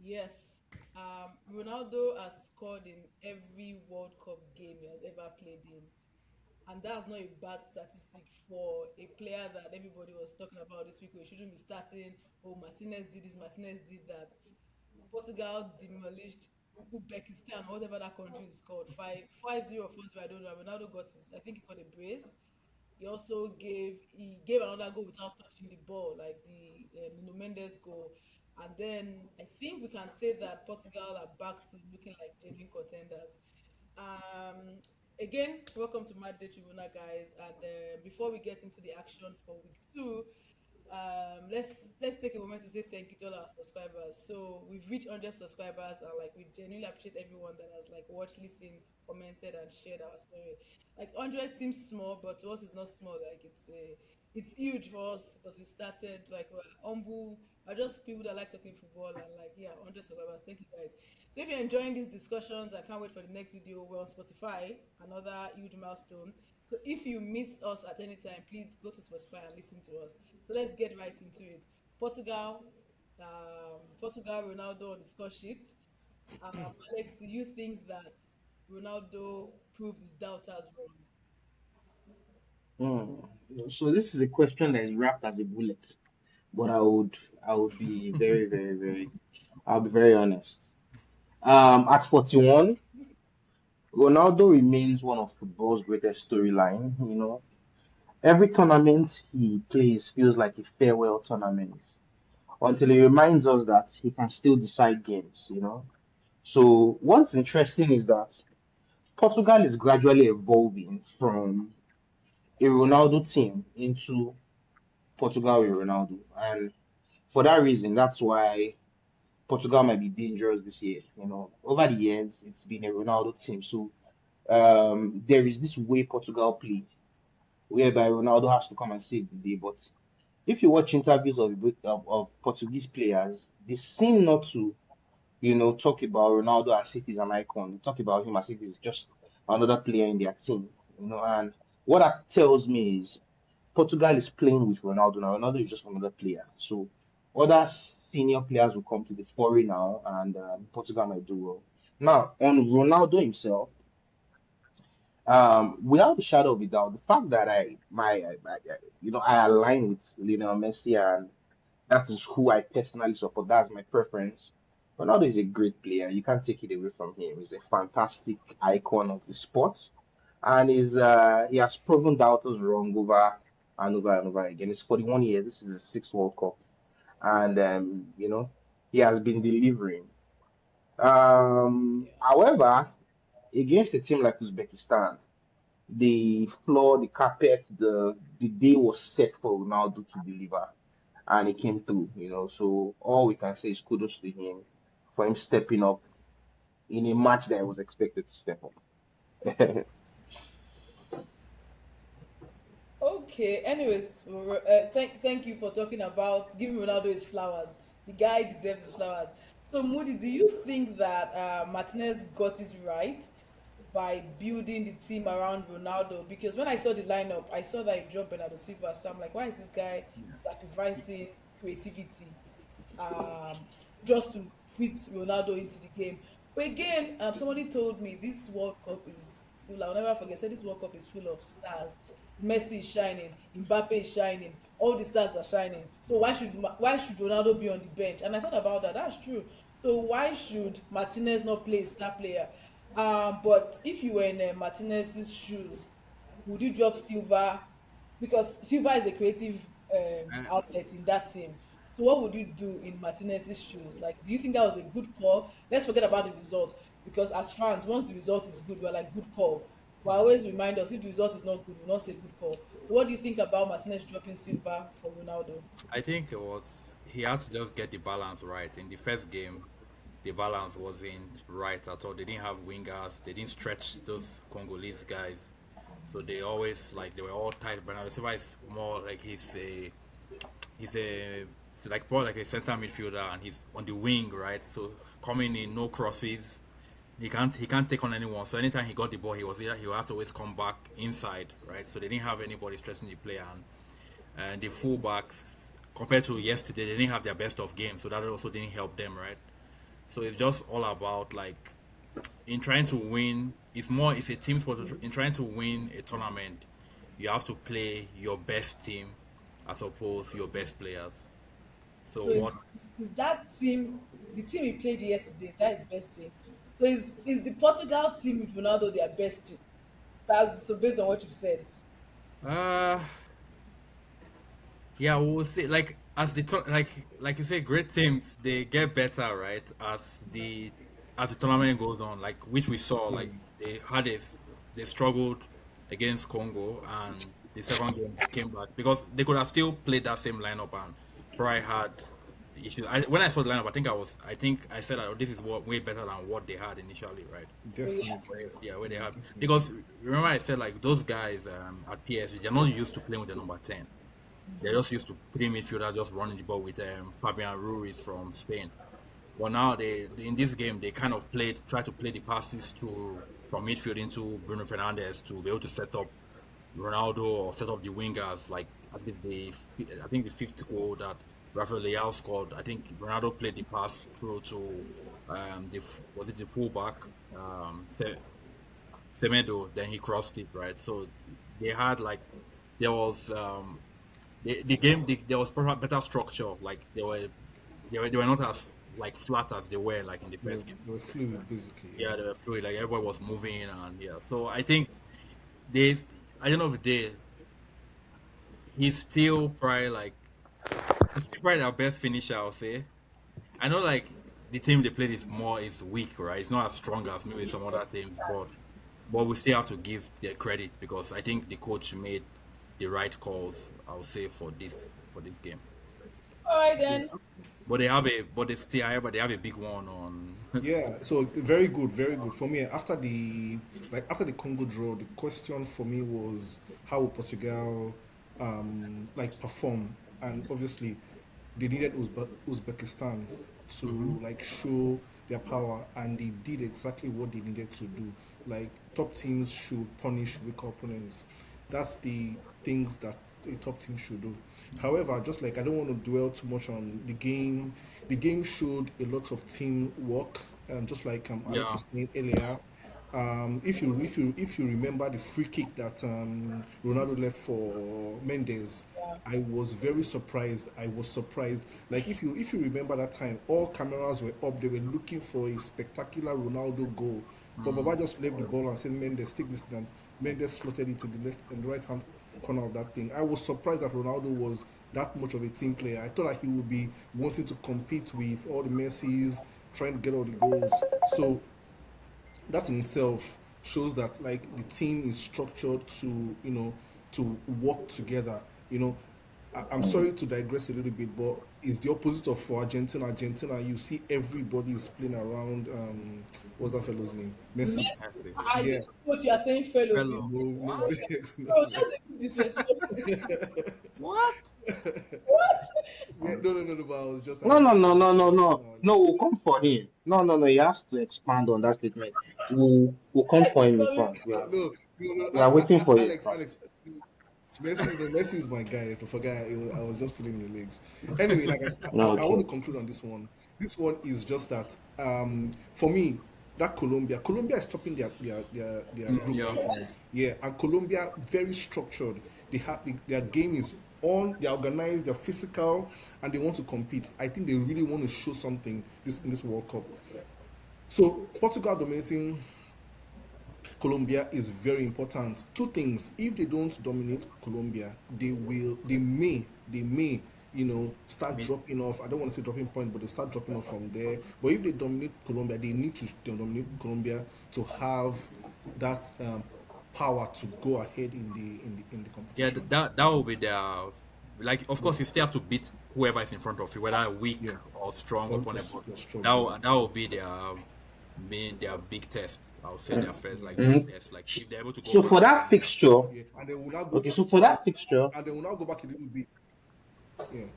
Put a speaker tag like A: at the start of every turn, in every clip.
A: Yes. Ronaldo has scored in every World Cup game he has ever played in. And that's not a bad statistic for a player that everybody was talking about this week. We shouldn't be starting. Oh, Martinez did this, Martinez did that. Portugal demolished Uzbekistan, whatever that country is called. 5-0 first, I don't know. Ronaldo got his, I think he got a brace. He gave another goal without touching the ball, like the Nuno Mendes goal. And then I think we can say that Portugal are back to looking like genuine contenders. Um, Again, welcome to Matchday Tribunal, guys. And before we get into the action for week two, let's take a moment to say thank you to all our subscribers. So we've reached 100 subscribers, and like we genuinely appreciate everyone that has like watched, listened, commented, and shared our story. Like 100 seems small, but to us it's not small. Like it's huge for us because we started like we're humble. We're just people that like talking football and like yeah, 100 subscribers. Thank you guys. So if you're enjoying these discussions, I can't wait for the next video. We're on Spotify, another huge milestone. So if you miss us at any time, please go to Spotify and listen to us. So let's get right into it. Portugal, Ronaldo on the score sheet. Alex, do you think that Ronaldo proved his doubters wrong?
B: So this is a question that is wrapped as a bullet, but I would be I'll be very honest. At 41, Ronaldo remains one of football's greatest storyline. Every tournament he plays feels like a farewell tournament until he reminds us that he can still decide games. So what's interesting is that Portugal is gradually evolving from a Ronaldo team into Portugal with Ronaldo, and for that reason, that's why Portugal might be dangerous this year. Over the years, it's been a Ronaldo team. So there is this way Portugal play, whereby Ronaldo has to come and save the day. But if you watch interviews of Portuguese players, they seem not to, talk about Ronaldo as if he's an icon. They talk about him as if he's just another player in their team. And what that tells me is Portugal is playing with Ronaldo now. Ronaldo is just another player. So other senior players will come to the fore now, and Portugal might do well. Now, on Ronaldo himself, without the shadow of a doubt, the fact that I align with Lionel Messi and that is who I personally support. That's my preference. Ronaldo is a great player. You can't take it away from him. He's a fantastic icon of the sport, and he has proven doubters wrong over and over and over again. It's 41 years. This is the sixth World Cup, and he has been delivering.
A: Yeah.
B: However, against a team like Uzbekistan, the floor, the carpet, the day was set for Ronaldo to deliver, and he came through. So all we can say is kudos to him for him stepping up in a match that I was expected to step up.
A: Okay. Anyways, thank you for talking about giving Ronaldo his flowers. The guy deserves his flowers. So Moody, do you think that Martinez got it right by building the team around Ronaldo? Because when I saw the lineup, I saw that he dropped Bernardo Silva. So I'm like, why is this guy sacrificing creativity just to fit Ronaldo into the game? But again, somebody told me this World Cup is full. I'll never forget. Said this World Cup is full of stars. Messi is shining, Mbappe is shining, all the stars are shining. So why should Ronaldo be on the bench? And I thought about that. That's true. So why should Martinez not play a star player? But if you were in Martinez's shoes, would you drop Silva? Because Silva is a creative outlet in that team. So what would you do in Martinez's shoes? Like, do you think that was a good call? Let's forget about the result because as fans, once the result is good, we're like good call. But always remind us if the result is not good, we'll not say good call. So what do you think about Martinez dropping Silva for Ronaldo?
C: I think it was he had to just get the balance right. In the first game, the balance wasn't right at all. They didn't have wingers. They didn't stretch those Congolese guys. So they were all tight. Bernardo Silva is more like he's like more like a center midfielder and he's on the wing, right? So coming in, no crosses. He can't take on anyone. So anytime he got the ball, he would have to always come back inside, right? So they didn't have anybody stressing the player, and the fullbacks compared to yesterday, they didn't have their best of games, so that also didn't help them, right? So it's just all about like in trying to win. It's more it's a team sport. In trying to win a tournament, you have to play your best team as opposed to your best players. So
A: So
C: what?
A: is that team the team he played yesterday? Is that his best team? So is the Portugal team with Ronaldo their best team? That's so based on what you've said.
C: Uh, yeah, we'll see. Like as like you say, great teams they get better, right? As the tournament goes on, like which we saw, like they struggled against Congo, and the second game they came back because they could have still played that same lineup and probably had issues. When I saw the lineup, I think I said that this is what way better than what they had initially, right?
A: So yeah.
D: Definitely,
C: Yeah, where they had
D: definitely.
C: because remember I said like those guys at PSG they're not used to playing with the number 10. They're just used to three midfielders just running the ball with Fabian Ruiz from Spain. But now in this game they kind of try to play the passes to from midfield into Bruno Fernandes to be able to set up Ronaldo or set up the wingers. Like I think the fifth goal that Rafael Leao scored. I think Ronaldo played the pass through to was it the fullback Semedo. Then he crossed it right. So they had like there was the game there was probably better structure. Like they were not as like flat as they were like in the
D: Yeah,
C: first game.
D: they were fluid, basically. Yeah.
C: Yeah, they were fluid. Like everybody was moving and yeah. So I think they I don't know if they he's still probably like he's still probably our best finisher. I'll say. I know like the team they played is weak, right? It's not as strong as maybe some other teams, but we still have to give their credit because I think the coach made the right calls. I'll say for this game.
A: All right then.
C: But they still, however, they have a big one on.
D: Yeah, so very good, very good. For me, after the Congo draw, the question for me was how will Portugal like perform, and obviously they needed Uzbekistan
C: Hmm.
D: to like show their power, and they did exactly what they needed to do. Like top teams should punish weaker opponents. That's the things that a top team should do. However, just like I don't want to dwell too much on the game. The game showed a lot of teamwork, just like Alex
C: Yeah,
D: was saying earlier. If you remember the free kick that Ronaldo left for Mendes,
A: Yeah.
D: I was very surprised. I was surprised. Like if you remember that time, all cameras were up. They were looking for a spectacular Ronaldo goal, but Baba just left the ball and said, "Mendes, take this." And Mendes slotted it to the left and right hand corner of that thing. I was surprised that Ronaldo was that much of a team player. I thought that he would be wanting to compete with all the Messis, trying to get all the goals. So that in itself shows that like the team is structured to to work together. I'm sorry to digress a little bit, but it's the opposite of for Argentina. Argentina, you see everybody is playing around. What's that fellow's name? Messi.
A: Messi.
C: I see.
A: Ah, you
D: Yeah.
A: know what you are saying, fellow. You
C: Hello.
D: No, no
C: What?
D: vex, no
A: bro,
D: vex.
A: that's a bit disrespectful.
C: What?
A: What?
D: Yeah, no. But I
B: No,
D: was
B: no,
D: just
B: no,
D: saying
B: no, no, no. No,
D: nowadays.
B: we'll come for him. No, no, no. He has to expand on that statement. We'll come
A: Messi
B: for
A: is
B: him in
A: coming.
B: front.
D: No.
B: We are waiting for you in
D: Alex,
B: front.
D: Alex. Messi, no, Messi is my guy. If I forgot, I was just pulling your legs. Anyway, like
B: No,
D: I want
B: okay.
D: to conclude on this one. This one is just that for me, that Colombia is topping their
C: Mm,
D: group
C: yeah.
D: right now. Yeah, and Colombia very structured. Their game is on. They're organized. They're physical, and they want to compete. I think they really want to show something in this World Cup. So Portugal dominating Colombia is very important. Two things: if they don't dominate Colombia, they may, start
C: Me,
D: dropping off. I don't want to say dropping point, but they start dropping off from there. But if they dominate Colombia, they need to dominate Colombia to have that power to go ahead in the
C: yeah,
D: competition.
C: that will be their like. Of
D: Yeah,
C: course, you still have to beat whoever is in front of you, whether a weak
D: yeah.
C: or strong
D: Or
C: opponent. But
D: they're strong. Yeah.
C: that will be their big test. I'll say their first like big
B: Mm.
C: test. Like if they're able to go
B: So for
C: past
B: that
C: Colombia.
B: fixture,
D: Yeah, and they will now go
B: okay,
D: back.
B: so for
D: And,
B: that fixture,
D: and they will now go back a little bit. Yeah.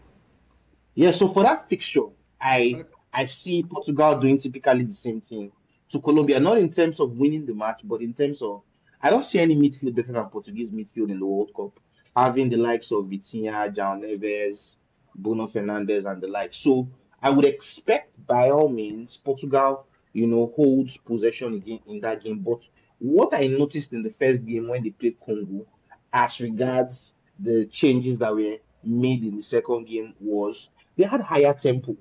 B: yeah, so for that fixture, I
D: And
B: I see Portugal doing typically the same thing to Colombia, not in terms of winning the match, but in terms of I don't see any midfield better than Portuguese midfield in the World Cup, having the likes of Vitinha, João Neves, Bruno Fernandes, and the like. So I would expect by all means Portugal, holds possession in that game. But what I noticed in the first game when they played Congo, as regards the changes that were made in the second game, was they had higher tempo.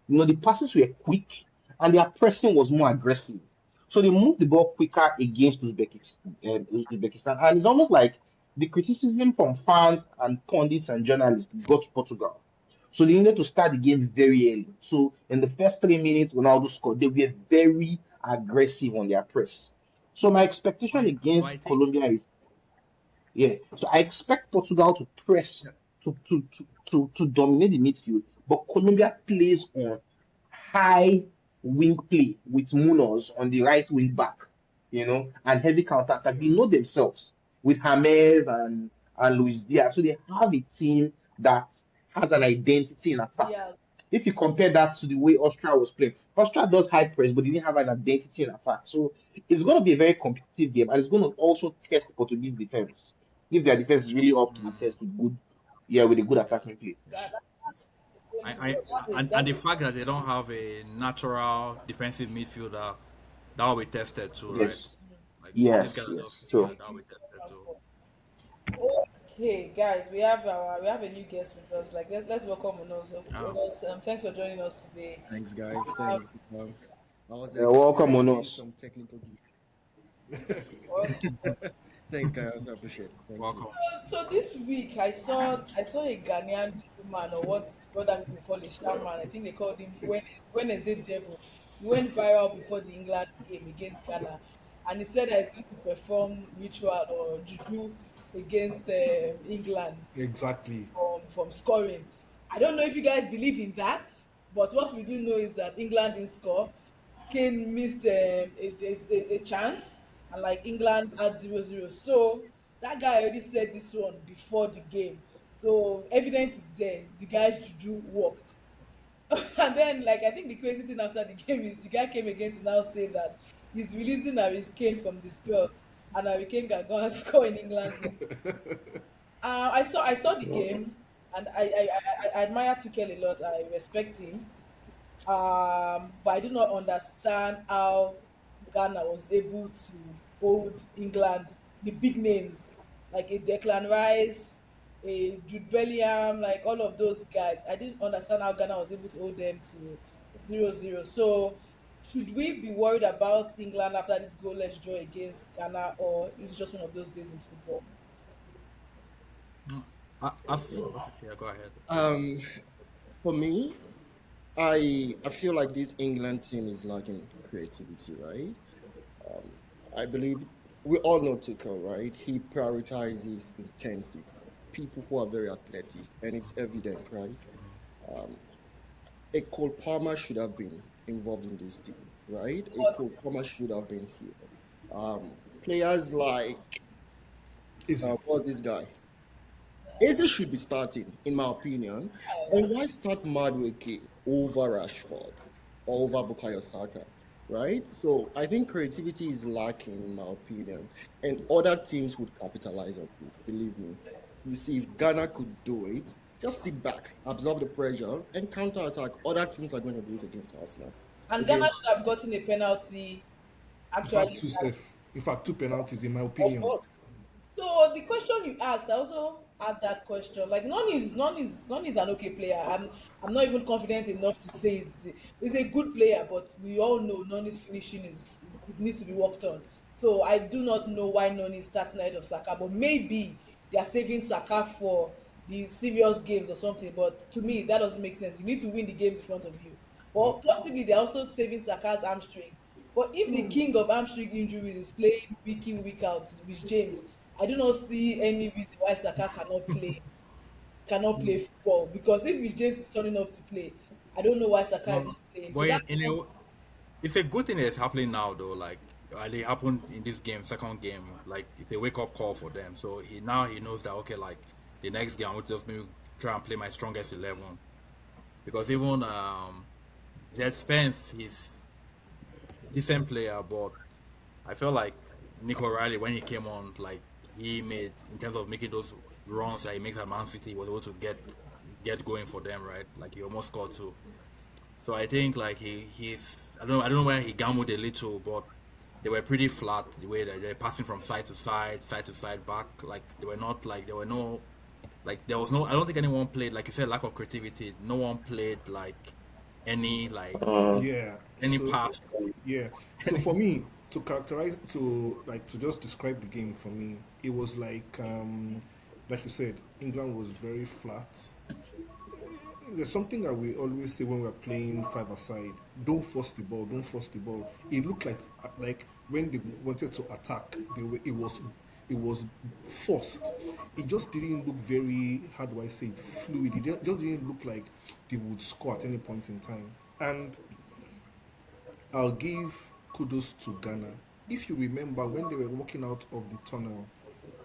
B: The passes were quick and their pressing was more aggressive. So they moved the ball quicker against Uzbekistan. And it's almost like the criticism from fans and pundits and journalists got Portugal. So they needed to start the game very early. So in the first 3 minutes, Ronaldo scored. They were very aggressive on their press. So my expectation
C: but
B: against
C: I think
B: Colombia is, yeah. So I expect Portugal to press to dominate the midfield, but Colombia plays on high wing play with Munoz on the right wing back, and heavy counter attack. They know themselves with James and Luis Diaz. So they have a team that has an identity in attack.
A: Diaz.
B: If you compare that to the way Austria was playing, Austria does high press, but they didn't have an identity in attack. So it's going to be a very competitive game, and it's going to also test Portuguese defense. If their defense is really up to the test with good, yeah, with a good attacking play.
A: That's going to
C: I
A: be
C: and
A: that's
C: the
A: a
C: fact that they don't have a natural defensive midfielder that will be tested too, right?
B: Yes,
C: Like this guy
B: yes,
C: just
B: yes.
C: yeah,
B: So
C: that will be tested too.
A: Okay, guys, we have a new guest with us. Like, let's welcome Onos.
C: Oh,
A: Thanks for joining us today.
E: Thanks, guys.
A: Um,
E: Thanks. I was
B: welcome,
E: experiencing
B: Onos.
E: some technical
A: well,
E: glitch. Thanks, guys. I appreciate it. Thank you.
C: welcome.
A: so this week I saw a Ghanaian man, or what that people call a shaman. I think they called him Wednesday Devil. He went viral before the England game against Ghana, and he said that he's going to perform ritual or juju against England
D: Exactly.
A: from scoring. I don't know if you guys believe in that, but what we do know is that England didn't score. Kane missed a chance, and like England had 0-0. So that guy already said this one before the game. So evidence is there. The guy's juju worked. And then, like, I think the crazy thing after the game is the guy came again to now say that he's releasing Harry Kane from the spell, and Harry Kane can go and score in England's name. I saw the game, and I admire Tuchel a lot. I respect him, but I do not understand how Ghana was able to hold England, the big names like a Declan Rice, a Jude Bellingham, like all of those guys. I didn't understand how Ghana was able to hold them to 0-0. So, should we be worried about England after this goalless draw against Ghana, or is it just one of those days in football?
C: Okay, yeah, go ahead.
E: Um, for me, I feel like this England team is lacking creativity, right? I believe we all know Tuchel, right? He prioritizes intensity, people who are very athletic, and it's evident, right? A Cole Palmer should have been involved in this team, right? A
A: But
E: Cole Palmer should have been here. Players like
D: Is
E: what's this guy? Eze should be starting, in my opinion. And why start Madueke over Rashford or over Bukayo Saka, right? So I think creativity is lacking, in my opinion. And other teams would capitalize on this, believe me. You see, if Ghana could do it, just sit back, absorb the pressure, and counter attack. Other teams are going to do it against Arsenal.
A: and Ghana
E: Again,
A: should have gotten a penalty
D: in fact
A: actually.
D: two safe. In fact, two penalties in my
E: of
D: opinion.
E: course,
A: So the question you asked, I also had that question. Like, none is an okay player. I'm not even confident enough to say he's a good player, but we all know Noni's finishing is it needs to be worked on. So I do not know why Noni is starting ahead of Saka, but maybe they are saving Saka for the serious games or something. But to me, that doesn't make sense. You need to win the games in front of you. Or possibly they're also saving Saka's hamstring. But if the king of hamstring injuries is playing week in, week out with James, I do not see any reason why Saka cannot play football. Because if Rich James is turning up to play, I don't know why Saka is
C: No,
A: not playing.
C: but
A: So that's
C: in a, it's a good thing that's happening now though. Like it happened in this game, second game. Like it's a wake up call for them. So he knows that okay, like the next game I will just maybe try and play my strongest 11 because even Jed Spence he's decent player, but I felt like Nico Riley when he came on, like he made in terms of making those runs that he makes at Man City, he was able to get going for them, right? Like he almost scored too. So I think like he's I don't know where he gambled a little, but they were pretty flat the way that they're passing from side to side, back. Like they were not like there were no like there was no. I don't think anyone played like you said lack of creativity. No one played like any like
D: Yeah.
C: any
D: So
C: pass.
D: yeah. So for me, to characterize, to just describe the game for me, it was like you said, England was very flat. There's something that we always say when we're playing five-a-side: don't force the ball, don't force the ball. It looked like when they wanted to attack, it was forced. It just didn't look very, how do I say it, fluid. Just didn't look like they would score at any point in time. And I'll give kudos to Ghana. If you remember when they were walking out of the tunnel,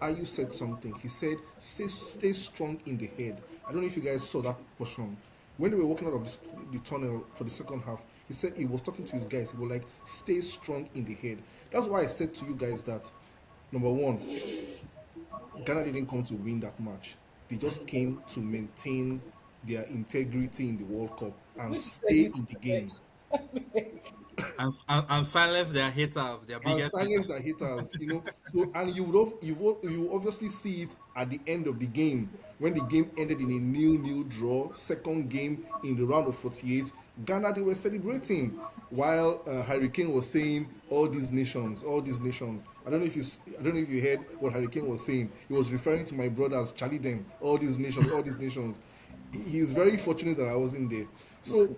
D: Ayu said something. He said, stay strong in the head. I don't know if you guys saw that portion. When they were walking out of the tunnel for the second half, he said he was talking to his guys. He was like, stay strong in the head. That's why I said to you guys that, number one, Ghana didn't come to win that match. They just came to maintain their integrity in the World Cup and
A: Which
D: stay
A: integrity?
D: in the game.
C: And silence their haters, their
D: And
C: biggest
D: silence
C: haters.
D: the haters, So, and you obviously see it at the end of the game when the game ended in a nil-nil draw. Second game in the round of 48, Ghana, they were celebrating while Hurricane was saying all these nations, all these nations. I don't know if you heard what Hurricane was saying. He was referring to my brothers, Charlie them, all these nations, all these nations. He is very fortunate that I wasn't there. So,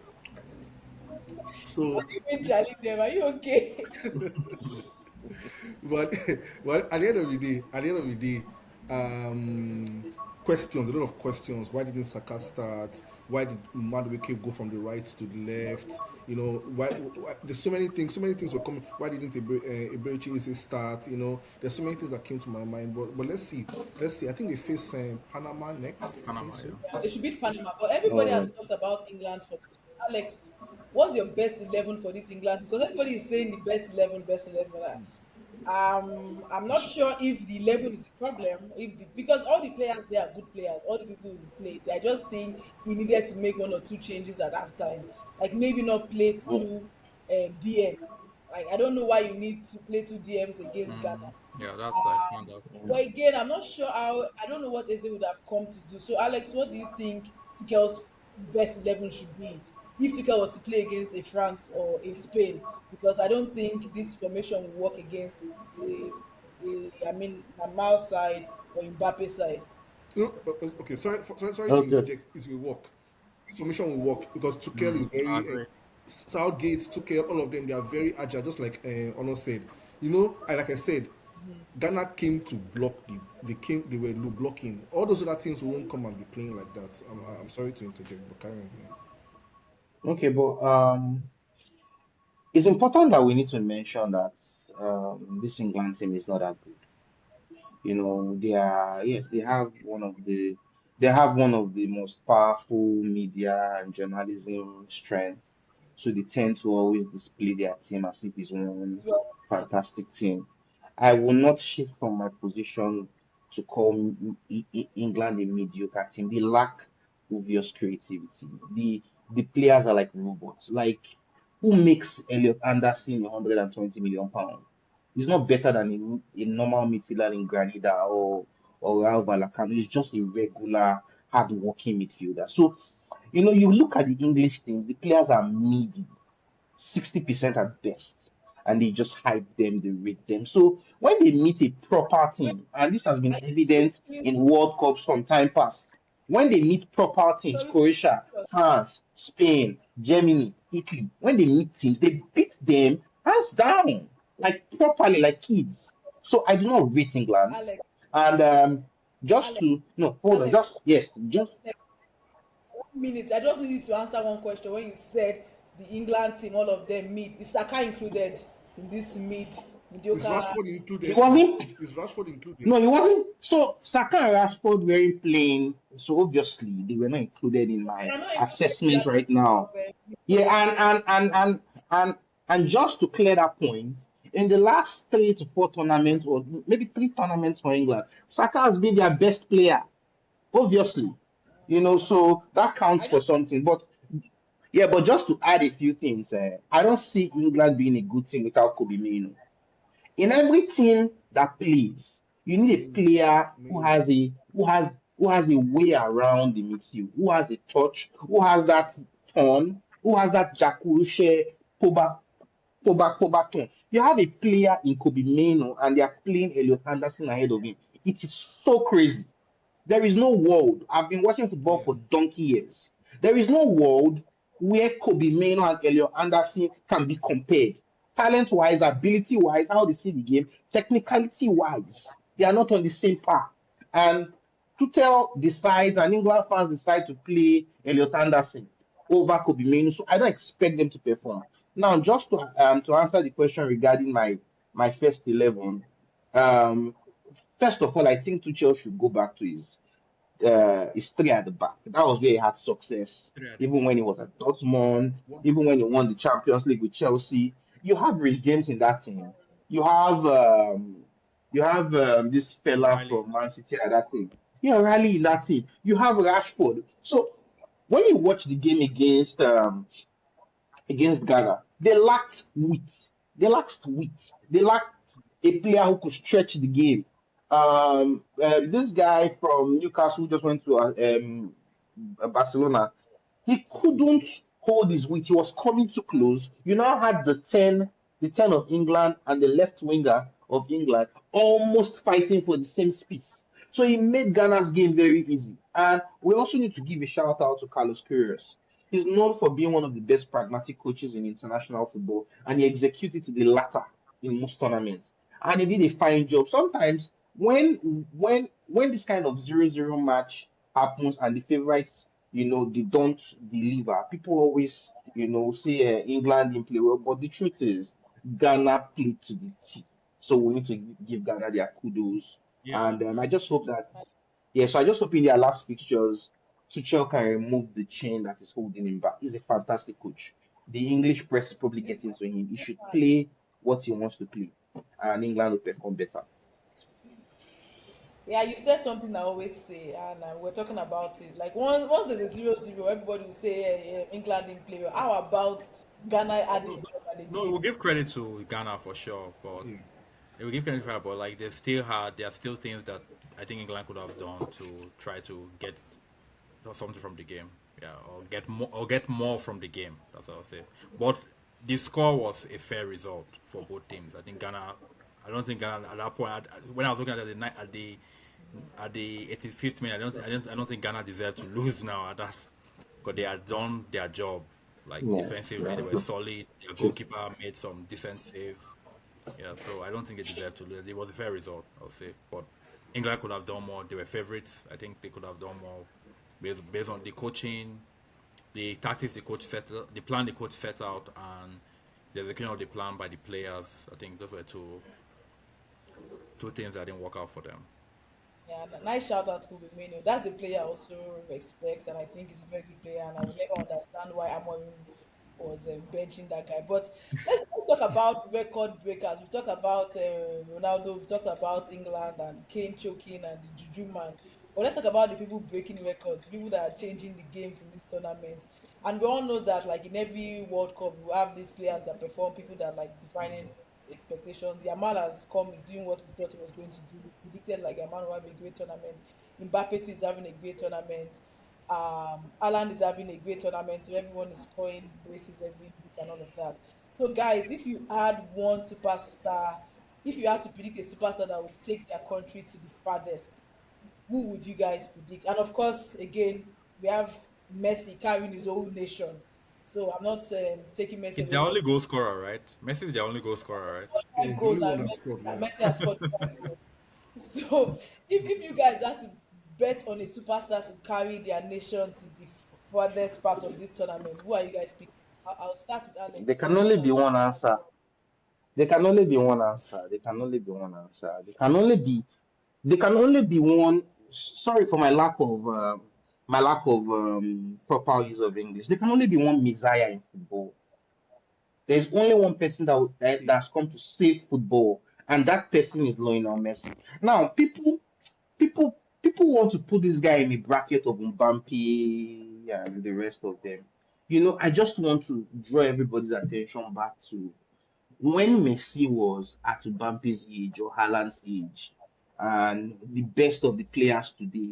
A: What
D: so
A: do you mean, Charlie? Them? Are you okay?
D: but well, at the end of the day, questions, a lot of questions. Why didn't Saka start? Why did Madueke go from the right to the left? Why there's so many things were coming. Why didn't Eberechi Eze start? There's so many things that came to my mind. But let's see. I think they face Panama next. I think
C: Panama,
D: so.
C: yeah.
A: They should beat Panama. But everybody has
B: Mm.
A: talked about England's for Alex. What's your best 11 for this England? Because everybody is saying the best 11, best 11. I'm not sure if the 11 is the problem. Because all the players there are good players, all the people who play. I just think he needed to make one or two changes at halftime. Like maybe not play two DMs. Like I don't know why you need to play two DMs against Ghana.
C: Yeah, that's I found out.
A: But again, I'm not sure how. I don't know what Eze would have come to do. So, Alex, what do you think Tuchel's best 11 should be if Tuchel were to play against a France or a Spain? Because I don't think this formation will work against I mean, Lamal side or Mbappe side.
D: Okay, sorry to
B: Okay.
D: interject. It will work. This formation will work because Tuchel is
C: I
D: very
C: agree.
D: Southgate, Tuchel, all of them. They are very agile, just like Ono said. Like I said, Ghana came to block they were blocking. All those other teams won't come and be playing like that. I'm sorry to interject, but carry on. Yeah.
B: Okay, but it's important that we need to mention that this England team is not that good. They are, yes, they have one of the most powerful media and journalism strengths. So they tend to always display their team as if it's one
A: Well,
B: fantastic team. I will not shift from my position to call England a mediocre team. They lack obvious creativity. The players are like robots. Like, who makes Elliot Anderson 120 million pounds? He's not better than a normal midfielder in Granada or Raul Balakano. He's just a regular, hard-working midfielder. So, you look at the English teams, the players are midi, 60% at best, and they just hype them, they rate them. So when they meet a proper
A: wait,
B: team, and this has been
A: please,
B: evident
A: please,
B: in World Cups from time past, when they meet proper teams,
A: sorry to
B: Croatia,
A: cut
B: France, Spain, Germany, Italy, when they meet teams, they beat them hands down, like properly, like kids. So I do not rate England.
A: Alex,
B: And just
A: Alex,
B: to no, hold on,
A: Alex,
B: just yes, just
A: 1 minute. I just need you to answer one question. When you said the England team, all of them mid, is Saka included in this mid
D: Is
A: mediocre?
D: Rashford
B: he
D: included?
B: wasn't.
D: Is Rashford included?
B: No, he wasn't. So Saka and Rashford were playing. So obviously they were not included in
A: They
B: my
A: are not included in
B: assessment
A: that
B: right
A: list of
B: now. Yeah, and just to clear that point, in the last 3 to 4 tournaments, or maybe 3 tournaments for England, Saka has been their best player. Obviously, so that counts
A: I
B: for
A: just
B: something. But Yeah, but just to add a few things, I don't see England being a good team without Kobe Mino. In every team that plays, you need a
D: Main,
B: player who
D: main.
B: has a way around the midfield, who has a touch, who has that turn, who has that Jakushe Pobaton. You have a player in Kobe Mino and they are playing Elliot Anderson ahead of him. It is so crazy. There is no world. I've been watching football
D: Yeah,
B: for donkey years. There is no world where Kobe Mano and Elliot Anderson can be compared. Talent wise, ability wise, how they see the game, technicality wise, they are not on the same par. And Tuchel decides and England fans decide to play Elliot Anderson over Kobe Mano. So I don't expect them to perform. Now, just to answer the question regarding my first 11, um, first of all, I think Tuchel should go back to his three at the back. That was where he had success,
C: Three at the
B: even
C: back.
B: when he was at Dortmund, even when he won the
D: 100%.
B: Champions League with Chelsea. You have Rich James in that team. You have this fella
C: O'Reilly.
B: from Man City at that team. Yeah, Rally in that team. You have Rashford. So when you watch the game against Ghana, they lacked wit. They lacked wit. They lacked a player who could stretch the game. This guy from Newcastle who just went to Barcelona, he couldn't hold his weight. He was coming too close. You now had the ten of England and the left winger of England almost fighting for the same space. So he made Ghana's game very easy. And we also need to give a shout out to Carlos Queiroz. He's known for being one of the best pragmatic coaches in international football, and he executed to the latter in most tournaments. And he did a fine job. Sometimes when this kind of 0-0 match happens and the favorites, they don't deliver, people always, say England didn't play well, but the truth is Ghana played to the T. So we need to give Ghana their kudos.
C: Yeah,
B: And
C: yeah.
B: I just hope that, yeah, so I just hope in their last fixtures, Tuchel can remove the chain that is holding him back. He's a fantastic coach. The English press is probably
A: It's
B: getting to him. He should play what he wants to play, and England will perform better.
A: Yeah, you said something I always say, and we're talking about it. Like once there's a 0-0, everybody will say England didn't play well. How about Ghana had a
C: No,
A: job and they
C: no,
A: did it?
C: we'll give credit to Ghana for sure, but
D: Yeah.
C: we give credit for that, but like there are still things that I think England could have done to try to get something from the game. Yeah, or get more from the game. That's what I'll say. But the score was a fair result for both teams. I think Ghana. I don't think Ghana at that point. When I was looking at the night at the 85th minute, I don't think Ghana deserved to lose now at that, because they had done their job. Like
B: Yeah,
C: defensively,
B: yeah,
C: they were solid. Their
B: truth.
C: goalkeeper made some decent saves. Yeah, so I don't think they deserved to lose. It was a fair result, I'll say. But England could have done more. They were favorites. I think they could have done more based on the coaching, the tactics the plan the coach set out, and the execution of the plan by the players. I think those were two things that didn't work out for them.
A: Yeah, nice shout out to Mourinho. That's a player I also respect, and I think he's a very good player. And I will never understand why Amorim was benching that guy. But let's talk about record breakers. We talked about Ronaldo. We talked about England and Kane choking and the Juju man. But let's talk about the people breaking records, people that are changing the games in this tournament. And we all know that, like in every World Cup, we have these players that perform, people that like defining expectations. Yamal has come, is doing what we thought he was going to do. We predicted like Yamal will have a great tournament. Mbappe too is having a great tournament. Alan is having a great tournament, so everyone is scoring braces every week and all of that. So, guys, if you had one superstar, if you had to predict a superstar that would take their country to the farthest, who would you guys predict? And of course, again, we have Messi carrying his whole nation. So I'm not taking Messi
C: It's
A: away
C: their
A: from
C: only goal scorer, right? Messi is their only goal scorer, right?
D: Yeah,
A: five
D: it's the
A: goals
D: only one
A: and
D: that scored. Yeah.
A: Messi has scored 5 goals. So if you guys had to bet on a superstar to carry their nation to the furthest part of this tournament, who are you guys picking? I'll start with Alex
B: There can
A: because
B: only
A: one of
B: be one answer. There can only be one answer. There can only be one answer. There can only be one. Sorry for my lack of proper use of English. There can only be one messiah in football. There's only one person
D: Okay.
B: that's come to save football, and that person is Lionel Messi. Now, people want to put this guy in a bracket of Mbappe and the rest of them. I just want to draw everybody's attention back to when Messi was at Mbappe's age or Haaland's age, and the best of the players today,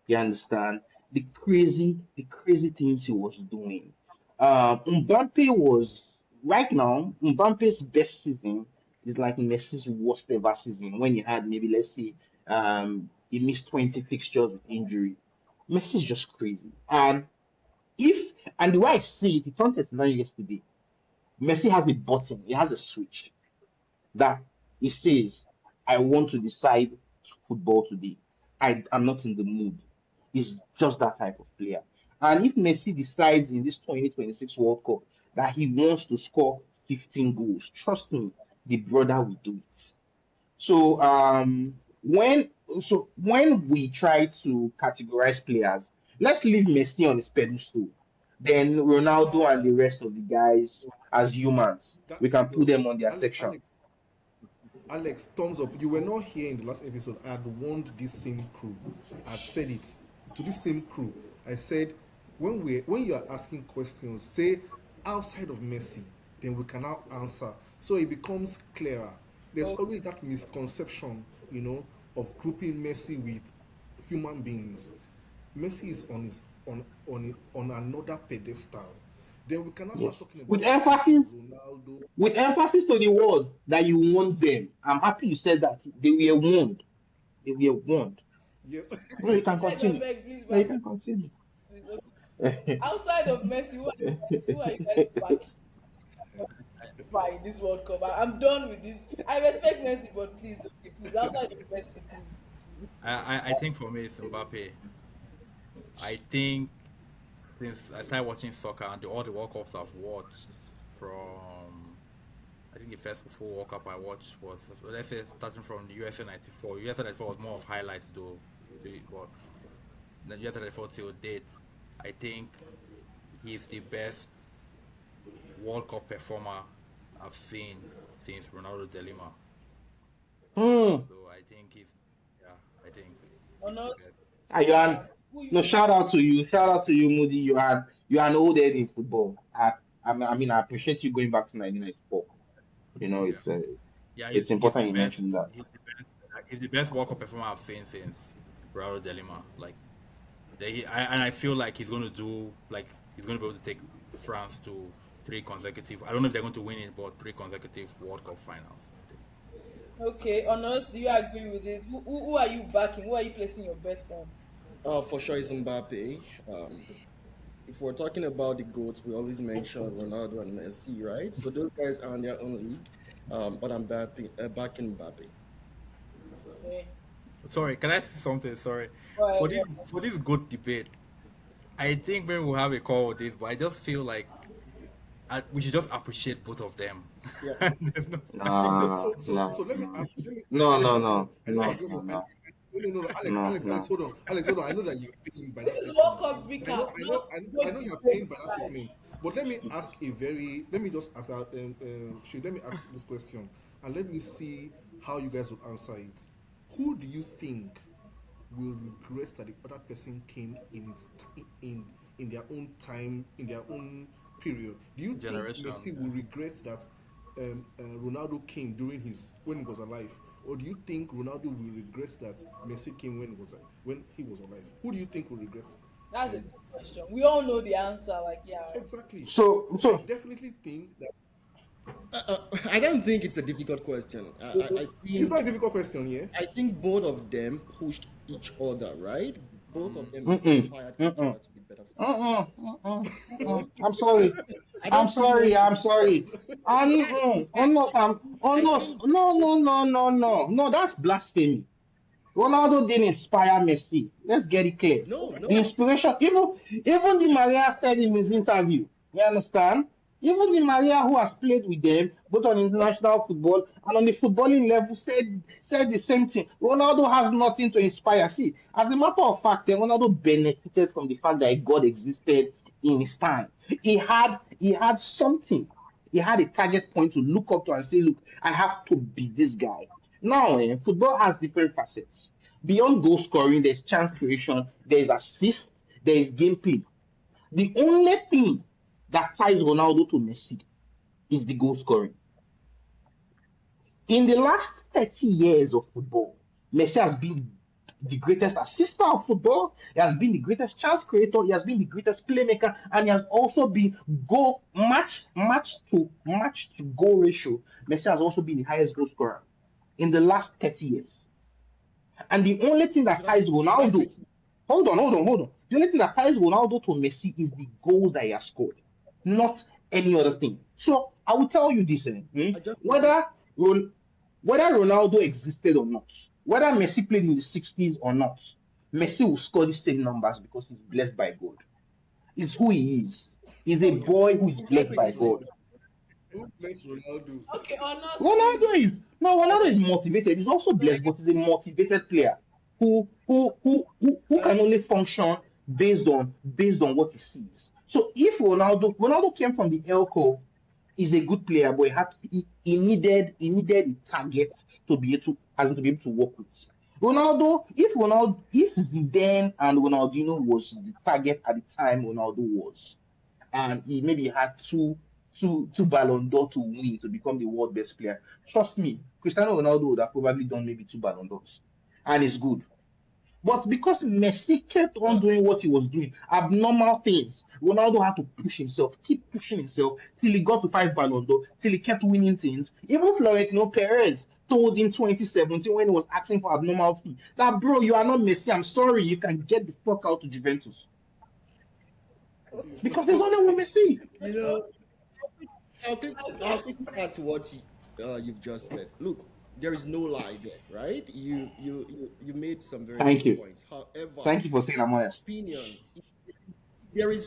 B: you understand the crazy things he was doing. Mbappe was right now. Mbappe's best season is like Messi's worst ever season when he had maybe let's say he missed 20 fixtures with injury. Messi is just crazy, and the way I see it, he turned 39 yesterday. Messi has a button, he has a switch that he says, I want to decide football today. I'm not in the mood. He's just that type of player. And if Messi decides in this 2026 World Cup that he wants to score 15 goals, trust me, the brother will do it. So when when we try to categorize players, let's leave Messi on his pedestal. Then Ronaldo and the rest of the guys as humans,
D: That
B: we can put them on their section.
D: Alex, thumbs up. You were not here in the last episode. I had warned this same crew. I had said it to this same crew. I said, when you are asking questions, say outside of Messi, then we can now answer. So it becomes clearer. There's
A: Okay.
D: always that misconception, of grouping Messi with human beings. Messi is on another pedestal. Then we cannot start
B: Yes.
D: talking
B: With
D: about
B: emphasis,
D: Ronaldo.
B: with emphasis to the word that you want them. I'm happy you said that. They were warned. They were warned.
D: Yeah.
B: No, you can
A: Guys, I
B: continue.
A: beg, please
B: No, you
A: back
B: can
A: up.
B: continue.
A: Please, okay. Outside of Messi, who are you guys backing by this World Cup? I'm done with this. I respect Messi, but please, okay, please, outside of Messi, please.
C: I think for me it's Mbappe. I think since I started watching soccer and all the World Cups I've watched from I think the first full World Cup I watched was let's say starting from the USA '94. USA '94 was more of highlights though, but the USA '94 till date, I think he's the best World Cup performer I've seen since Ronaldo de Lima.
B: Hmm.
C: So I think yeah, I think he's the
A: Honest,
C: best.
B: Ayan.
A: who
B: No,
A: you?
B: shout out to you. Shout out to you, Moody. You are an old head in football. I mean, I appreciate you going back to 1994.
C: Yeah. Yeah,
B: It's
C: he's the
B: important you
C: best.
B: mentioned that.
C: He's the best World Cup performer I've seen since Raul de Lima. Like, and I feel like he's going to do like he's going to be able to take France to three consecutive. I don't know if they're going to win it, but three consecutive World Cup finals.
A: Okay, Honest, do you agree with this? Who are you backing? Who are you placing your bet on?
E: For sure, it's Mbappe. If we're talking about the GOATs, we always mention Ronaldo and Messi, right? So those guys are in their own league. But I'm backing Mbappe.
A: Okay.
C: Sorry, can I say something? Sorry,
A: Well,
C: for this good debate, I think maybe we'll have a call with this, but I just feel like we should just appreciate both of them.
E: Yeah.
C: There's no,
D: So,
B: Nah,
D: so, so,
B: nah.
D: so let me ask.
B: No,
D: I
B: no,
D: know, I know,
B: no,
D: I know
B: no,
D: you're going
B: no,
D: to.
B: no,
D: No, Alex,
B: no,
D: Alex, Alex,
B: no.
D: hold on, Alex, hold on. I know that you're paying by that
A: this is World
D: statement.
A: Cup recap, not
D: I
A: good
D: know you're paying
A: debate,
D: by that
A: right?
D: statement. But let me just ask, let me ask this question, and let me see how you guys will answer it. Who do you think will regret that the other person came in their own time, in their own period? Do you think
C: generation.
D: Messi will regret that Ronaldo came during when he was alive, or do you think Ronaldo will regret that Messi came when he was alive? Who do you think will regret?
A: That's a
D: Um,
A: good question. We all know the answer. Like, yeah.
D: exactly.
B: So,
D: I
B: so
D: definitely think that
E: I don't think it's a difficult question. I
D: it's not a
E: think
D: difficult question, yeah.
E: I think both of them pushed each other, right? Both of them
B: mm-mm,
E: inspired each
B: mm-mm,
E: other to be better
B: mm-mm,
E: footballers.
B: mm-mm,
E: So
B: mm-mm. I'm sorry.
E: I
B: I'm
E: don't really
B: sorry.
E: want to.
B: I'm sorry. Almost,
E: I
B: almost.
E: think
B: No, no, no, no, no, no. That's blasphemy. Ronaldo didn't inspire Messi. Let's get it clear. The
E: no.
B: inspiration, even Di Maria said in his interview. You understand? Even Di Maria, who has played with them both on international football and on the footballing level, said the same thing. Ronaldo has nothing to inspire. See, as a matter of fact, Ronaldo benefited from the fact that God existed in his time. He had something. He had a target point to look up to and say, "Look, I have to be this guy." Now, football has different facets. Beyond goal scoring, there's chance creation, there's assist, there is gameplay. The only thing that ties Ronaldo to Messi is the goal scoring. In the last 30 years of football, Messi has been the greatest assister of football. He has been the greatest chance creator. He has been the greatest playmaker, and he has also been goal match to goal ratio. Messi has also been the highest goal scorer in the last 30 years. And the only thing that ties
E: Should I say?
B: Ronaldo, hold on. The only thing that ties Ronaldo to Messi is the goals that he has scored, not any other thing. So I will tell you this,
E: I just want to.
B: whether whether Ronaldo existed or not, whether Messi played in the 60s or not, Messi will score the same numbers because he's blessed by God. It's who he is. He's a
A: Okay,
B: boy who is
D: Who
B: blessed by
D: bless
A: okay,
B: God.
D: Ronaldo? Who bless Ronaldo?
A: okay. Honors,
B: Ronaldo
A: please.
B: is no, Ronaldo is motivated. He's also
A: Like,
B: blessed, but he's a motivated player who
E: I,
B: can only function based on what he sees. So if Ronaldo came from the L curve, he's a good player, but he needed a target to be able to as in to be able to work with. If Zidane and Ronaldinho was the target at the time Ronaldo was, and he maybe had two Ballon d'Or to win to become the world best player. Trust me, Cristiano Ronaldo would have probably done maybe two Ballon d'Ors, and it's good. But because Messi kept on
E: uh,
B: doing what he was doing, abnormal things, Ronaldo had to push himself, keep pushing himself till he got to five Ballon d'Or, till he kept winning things. Even Florentino Perez told in 2017 when he was asking for abnormal fee that, bro, you are not Messi. I'm sorry, you can get the fuck out to Juventus
D: It's
B: because there's only one
D: okay.
B: Messi.
E: you know, I'll quickly add to what you've just said. Look, there is no lie there, right? You made some very
B: Thank
E: good
B: you.
E: points. However,
B: Thank you for saying I'm honest.
E: opinion, if there is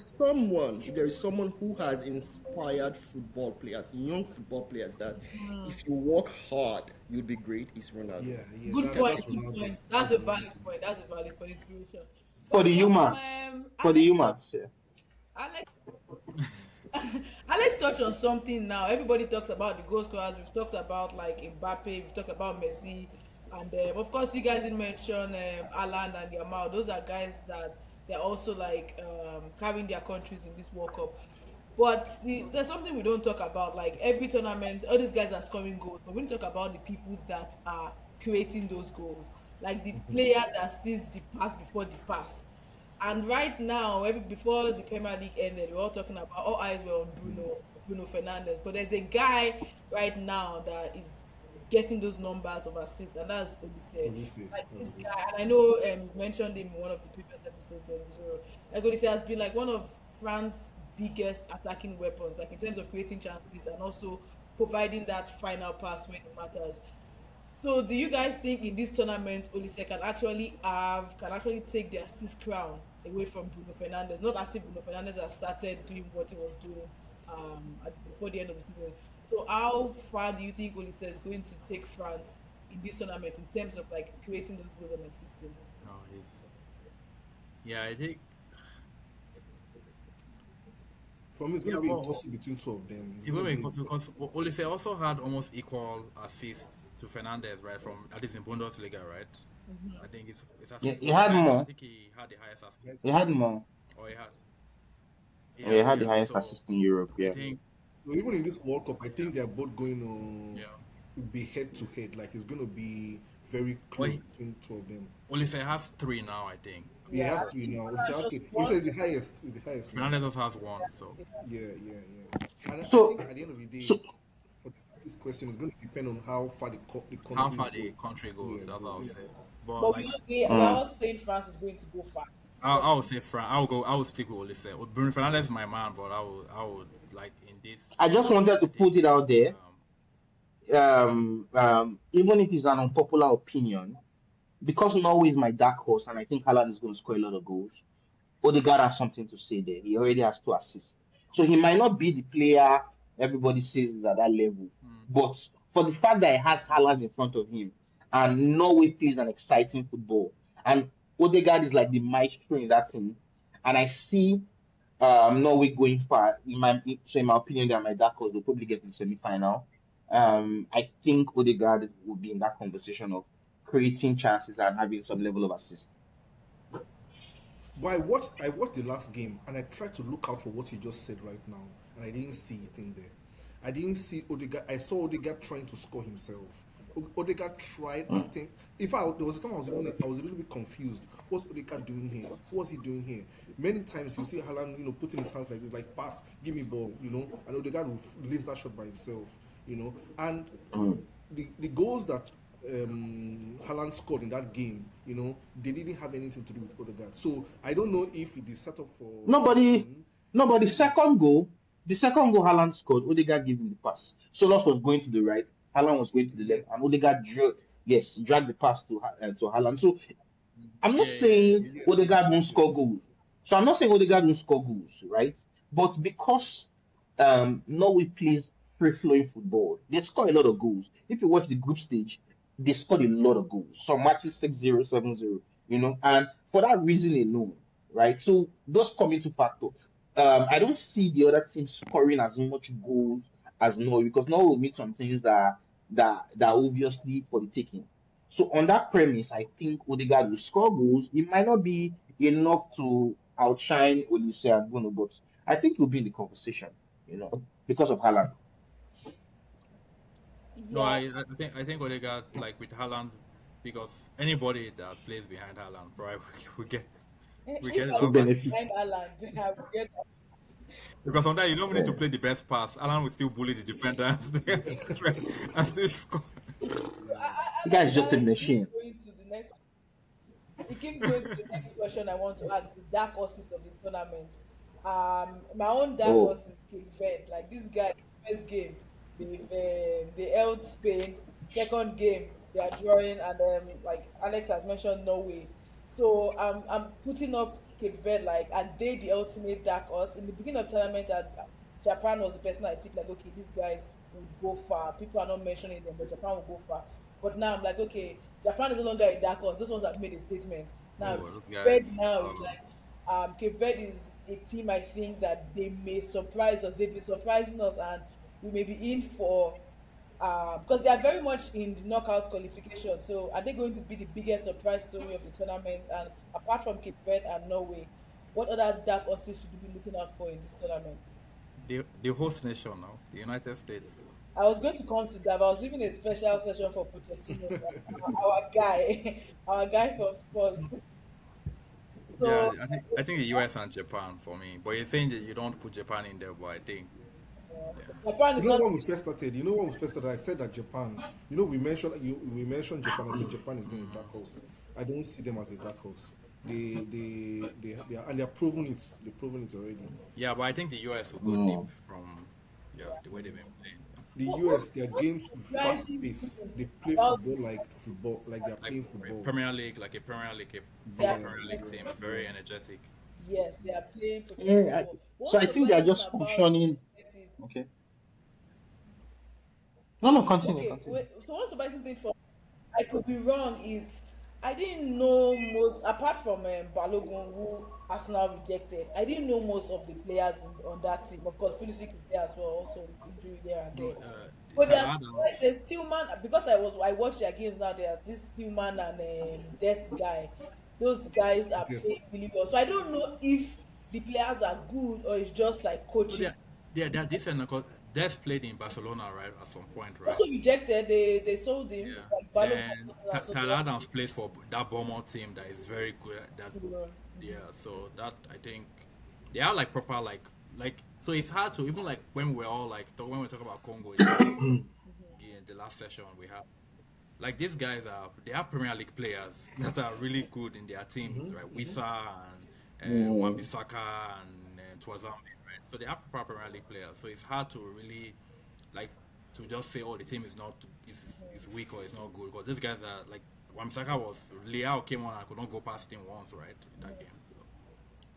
E: someone who has inspired football players, young football players, that if you work hard, you'd be great, is Ronaldo.
D: Yeah,
A: good
D: that's
A: point.
D: that's
A: Good
D: Ronaldo.
A: point. That's
D: That's
A: a
D: Ronaldo
A: valid
D: to me.
A: point. That's a valid point. Inspiration.
B: For the
A: But
B: humans. For the
A: Alex touched.
B: humans, yeah.
A: Alex Alex touched on something now. Everybody talks about the goal scorers. We've talked about like Mbappe. We've talked about Messi, and of course, you guys didn't mention Alan and Yamal. Those are guys that they're also like carrying their countries in this World Cup. But there's something we don't talk about. Like every tournament, all these guys are scoring goals, but we don't talk about the people that are creating those goals. Like the player that sees the pass before the pass. And right now, before the Premier League ended, we were all talking about all eyes were on Bruno Fernandez. But there's a guy right now that is getting those numbers of assists, and that's Olise.
D: Obviously,
A: Like this
D: obviously.
A: guy, and I know you mentioned him in one of the previous episodes. So, like Olise has been like one of France's biggest attacking weapons, like in terms of creating chances and also providing that final pass when it matters. So, do you guys think in this tournament, Olise can actually take the assist crown away from Bruno Fernandez? Not as if Bruno Fernandez has started doing what he was doing before the end of the season. So, how far do you think Olise is going to take France in this tournament in terms of like creating those goals and assisting?
C: No, he's yeah. I think
D: For me, it's going
C: yeah,
D: to be a
C: but
D: toss between two of them. It's
C: it
D: going
C: will
D: to
C: make
D: be
C: because Olise also had almost equal assists to Fernandez, right? From at least in Bundesliga, right? I think it's
B: Yeah,
C: assist
B: he
C: was the
B: had
C: highest. I
B: more.
C: think he had the highest assist,
D: yes,
B: He had more.
C: or
B: Yeah, he had the
C: yeah.
B: highest
C: So
B: assist in Europe.
C: I
B: Yeah.
C: think
D: So even in this World Cup, I think they are both going
C: yeah.
D: to be head to head. Like it's going to be very
C: Well,
D: close between two of them.
C: Olise has three now, I think.
D: He
A: Yeah,
D: has
A: I
D: three
A: think
D: now. He has
A: Fernandez
D: three.
A: just
D: He
A: one.
D: says the highest. Is the highest now.
C: Fernandez also has one, so
D: And I think
B: So,
D: at the end of the
B: so
D: day, for this question, it's going to depend on how far the
C: how
D: countries
C: far
D: go.
C: the country goes,
D: Yes,
C: that's what
D: go.
C: I'll say.
D: Yes.
C: But
A: But
C: like
A: we're
B: mm,
A: all saying France is going to go far
C: I
A: because
C: would say I would stick with Olise. Bruno Fernandez is my man, but I would like in this.
B: I just wanted
C: I
B: to put
C: think
B: it out there. Even if it's an unpopular opinion, because Norway is my dark horse, and I think Haaland is going to score a lot of goals. Odegaard has something to say there. He already has two assists. So he might not be the player everybody says is at that level.
C: mm,
B: But for the fact that he has Haaland in front of him and Norway plays an exciting football, and Odegaard is like the maestro in that team, and I see Norway going far. In my opinion, they're my dark horse. They'll probably get to the semi-final. I think Odegaard will be in that conversation of creating chances and having some level of assist.
D: But I watched the last game and I tried to look out for what you just said right now, and I didn't see it in there. I didn't see Odegaard. I saw Odegaard trying to score himself. Odegaard tried acting. In fact, there was a time I was a little bit confused. What's Odegaard doing here? What's he doing here? Many times you see Haaland, putting his hands like this, like pass, give me ball, and Odegaard will lace that shot by himself, and the goals that Haaland scored in that game, they didn't have anything to do with Odegaard. So I don't know if it is set up for
B: Nobody,
D: Martin.
B: no, but
D: It is
B: the second goal Haaland scored, Odegaard gave him the pass. Solos was going to the right, Haaland was going to the left, and
D: yes,
B: Odegaard dragged the pass to Haaland. So I'm not
C: Yeah, yeah,
B: saying
D: yes, yes,
B: Odegaard won't
D: yes, yes.
B: score goals. So I'm not saying Odegaard won't score goals, right? But because Norway plays free flowing football, they score a lot of goals. If you watch the group stage, they scored a lot of goals. Some matches 6-0, 7-0, and for that reason alone, right? So those come into factor. I don't see the other team scoring as much goals as Norway because Norway will meet some things that are obviously for the taking. So on that premise, I think Odegaard will score goals. It might not be enough to outshine Olise and Bruno, but I think he'll be in the conversation, because of Haaland.
C: No,
A: Yeah,
C: I think Odegaard, like with Haaland, because anybody that plays behind Haaland probably we get
A: if
C: a
A: I
C: lot
B: Who
C: of
A: play
B: benefits?
C: assists.
A: behind Alan, I will get.
C: Because sometimes you don't need to
B: Yeah.
C: play the best pass. Alan will still bully the defender and still score.
B: The guy's just a
A: Alan keeps
B: machine.
A: going to the next. He keeps going to the next question I want to ask. The dark horses of the tournament. My own dark
B: Oh,
A: horse is Cape Verde. Like this guy, first game, they held Spain. Second game, they are drawing, and like Alex has mentioned, Norway. So I'm putting up Cape Verde, like, and they the ultimate dark horse in the beginning of tournament. Japan was the person I think like, okay, these guys would go far. People are not mentioning them, but Japan will go far. But now I'm like, okay, Japan is no longer a dark horse. Those ones have made a statement. Now
C: Oh, those
A: spread
C: guys.
A: now is
C: Oh,
A: like Cape Verde is a team I think that they may surprise us. They've been surprising us, and we may be in for because they are very much in the knockout qualification. So are they going to be the biggest surprise story of the tournament? And apart from Cape Verde and Norway, what other dark horses should we be looking out for in this tournament?
C: the host nation now, the United States.
A: I was going to come to that, but I was leaving a special session for Pochettino, our guy, our guy from Spurs.
C: Yeah,
A: So
C: I think the US and Japan for me. But you're saying that you don't put Japan in there, but I think yeah.
A: Japan is not.
D: When we first started, I said that Japan. We mentioned Japan. I said Japan is going to dark horse. I don't see them as a dark horse. They are, and they are proven it. They've proven it already.
C: Yeah, but I think the US will go deep
B: mm.
C: from the way they've been playing.
D: The
A: What's
D: US, their games fast
A: surprising
D: pace.
A: me
D: They play
A: about
D: football, like they are
C: Like
D: playing football.
C: Premier League, like a Premier League, a proper
A: their
D: Yeah,
C: Premier League
A: yes,
C: team, very energetic.
A: yes, they are playing professional
B: Yeah,
A: football.
B: so
A: What's
B: I think they are
A: surprising
B: just
A: about the
B: functioning.
A: US is
B: Okay. No, no, continue,
A: okay.
B: continue.
A: So one surprising thing for I could be wrong is I didn't know most apart from Balogun who Arsenal rejected. I didn't know most of the players on that team. Of course, Pulisic is there as well, also with injury there and
C: No,
A: there. But
C: Tyler
A: there's
C: Adams.
A: there's Tillman because I watched their games now. There's this Tillman and Dest guy. Those guys are
D: best.
A: playing really well. So I don't know if the players are good or it's just like
C: No,
A: coaching.
C: they're decent because Des played in Barcelona, right, at some point, right?
A: Also rejected. They sold him.
C: Yeah.
A: It's like Balogun
C: Then
A: for Arsenal, so they
C: Tyler
A: have
C: Adams plays for that Bournemouth team that is very good. That
A: to,
C: yeah, so that I think they are like proper like so it's hard to even like when we're all like when we talk about Congo in the last session we have like these guys are they have Premier League players that are really good in their teams, right? Wissa and
B: Mm.
C: Wan-Bissaka and Twazambi, right? So they are proper Premier League players. So it's hard to really like to just say, oh, the team is not is weak or is not good because these guys are like Wan-Bissaka was Liao came on and could not go past him once, right, in that game. So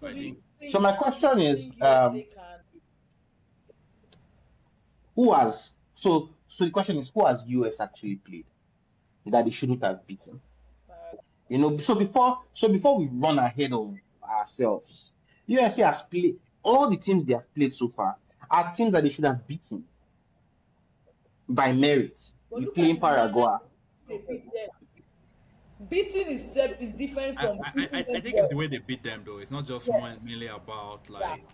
A: so
C: I
A: do you
C: think
B: So
A: think
B: my question is,
A: USA can
B: who has so the question is who has US actually played that they shouldn't have beaten?
A: uh,
B: So before we run ahead of ourselves, USA has played all the teams they have played so far are teams that they should have beaten by merit,
A: but look at
B: playing
A: the manner
B: Paraguay.
A: they beat them. Beating is different
C: I,
A: from
C: I,
A: beating
C: I
A: them
C: think it's the
A: well.
C: way they beat them though. It's not just
A: Yes.
C: mainly about
A: Yeah.
C: like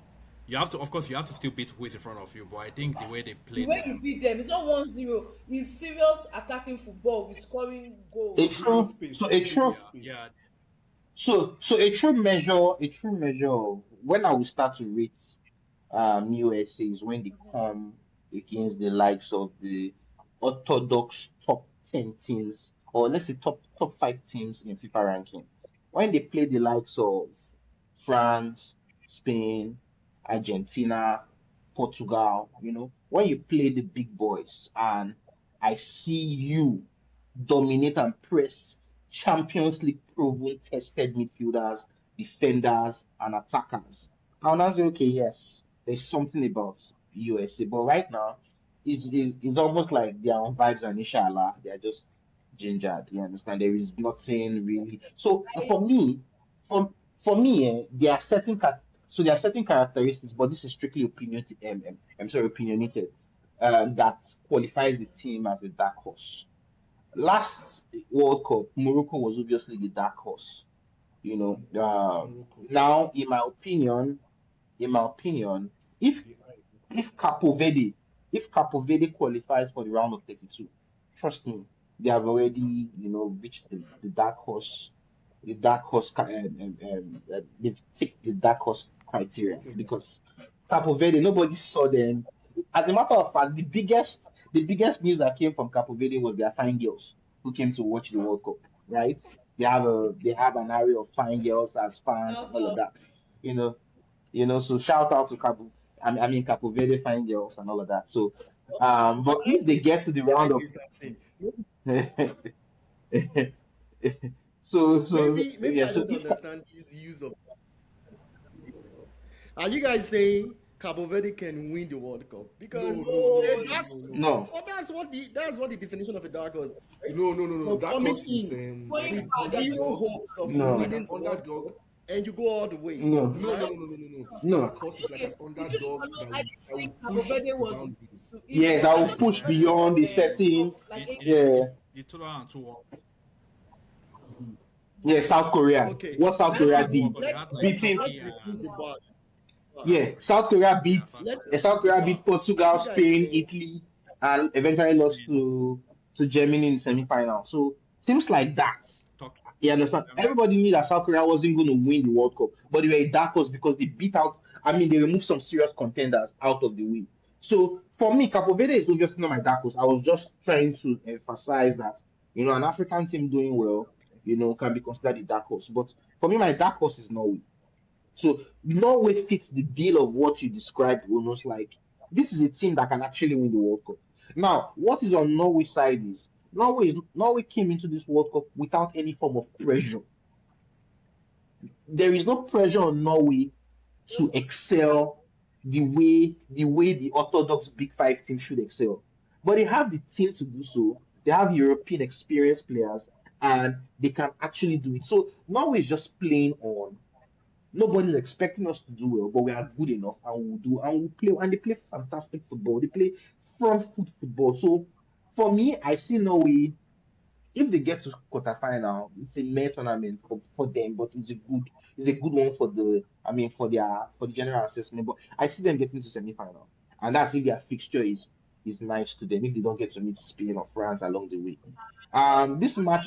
C: you have to, of course, you have to still beat who is in front of you. But I think the way they
A: The
C: played
A: way you
C: them,
A: beat them, it's not 1-0. It's serious attacking football with scoring
B: A
A: goals.
D: Building
B: true,
D: space,
B: so a
D: building
B: true,
C: yeah,
D: space.
B: so a true measure of when I will start to rate USA is when they come against the likes of the orthodox top 10 teams, or let's say top 5 teams in FIFA ranking. When they play the likes of France, Spain, Argentina, Portugal, when you play the big boys and I see you dominate and press Champions League proven tested midfielders, defenders, and attackers. I'll now say, okay, yes, there's something about USA, but right now, it's almost like they are on vibes and inshallah, they are just gingered. You understand? There is nothing really. So for me, there are there are certain characteristics, but this is strictly I'm sorry, opinionated, that qualifies the team as a dark horse. Last World Cup, Morocco was obviously the dark horse. You know,
D: Morocco.
B: now in my opinion, if
D: The eye.
B: if Capo Verde, if Capo Verde qualifies for the round of 32, trust me, they have already, reached the dark horse, they've ticked the dark horse criteria
D: Criteria.
B: because Capo Verde, nobody saw them. As a matter of fact, the biggest news that came from Capo Verde was their fine girls who came to watch the World Cup, right? They have an array of fine girls as fans and
A: Shout
B: all of
A: out.
B: that. You know, so shout out to I mean Capo Verde fine girls and all of that. So,
E: At
B: but if
E: times,
B: they get to the
E: can I
B: round
E: say
B: of,
E: something?
B: so
E: Maybe
B: yeah,
E: I
B: so
E: don't
B: if
E: understand this use of. Are you guys saying Cabo Verde can win the World Cup?
D: No,
E: Because
D: no, no,
E: a
A: Oh,
D: no,
E: dark,
D: no, no.
B: no,
E: well, that's what the definition of a dark horse is, right?
D: No, no, no, no.
E: So
D: That
E: coming
D: course is
E: in
D: like
A: going
D: an
E: with
A: far,
E: zero
D: underdog.
E: hopes of
D: It's
B: no,
D: like
E: winning
D: an
E: the World
D: underdog.
E: Cup, and you go all the way,
B: no,
D: No, no,
E: right?
D: no, no, no, no, no. That
B: no.
D: course is like
A: okay.
D: an
A: To be
D: underdog
A: honest,
D: that
A: I
D: will
A: didn't think Cabo
D: push
A: Verde
D: the
A: was
D: boundaries.
A: too
B: Yes,
A: easy.
B: I
A: I
B: will
A: thought Cabo
B: push
A: Verde
B: beyond the setting.
A: dropped like
C: in,
A: eight.
C: in,
B: Yeah,
C: in the 2002 World
B: yeah, South Korea.
E: Okay,
B: What South
C: the
E: let's
B: Korea
C: 2002
B: did,
C: World Cup, they had like
B: beating.
C: Turkey
E: let's
C: and
E: reduce the bar.
B: Yeah, South Korea
C: yeah,
B: beat
C: South
E: Let's
C: Korea,
B: South
E: reduce the
B: Korea beat
E: bar. Are
B: Portugal,
E: you guys
B: Spain,
E: saying
B: Italy, and eventually lost
C: Spain,
B: to Germany in the semi-final. So seems like that.
C: Turkey.
B: You understand?
C: Um,
B: Everybody knew that South Korea wasn't going to win the World Cup, but they were a dark horse because they beat out. I mean, they removed some serious contenders out of the way. So for me, Capo Verde is obviously not my dark horse. I was just trying to emphasize that an African team doing well, can be considered a dark horse. But for me, my dark horse is Norway. So Norway fits the bill of what you described, almost like this is a team that can actually win the World Cup. Now, what is on Norway's side is Norway came into this World Cup without any form of pressure. There is no pressure on Norway to
A: Just
B: excel the way the orthodox Big Five team should excel. But they have the team to do so. They have European experienced players, and they can actually do it. So Norway is just playing on. Nobody's expecting us to do well, but we are good enough and we'll do and we'll play and they play fantastic football. They play front foot football. So for me, I see Norway if they get to quarterfinal, it's a mere tournament for them, but it's a good one for the general assessment. But I see them getting to semi-final. And that's if their fixture is nice to them, if they don't get to meet Spain or France along the way. This match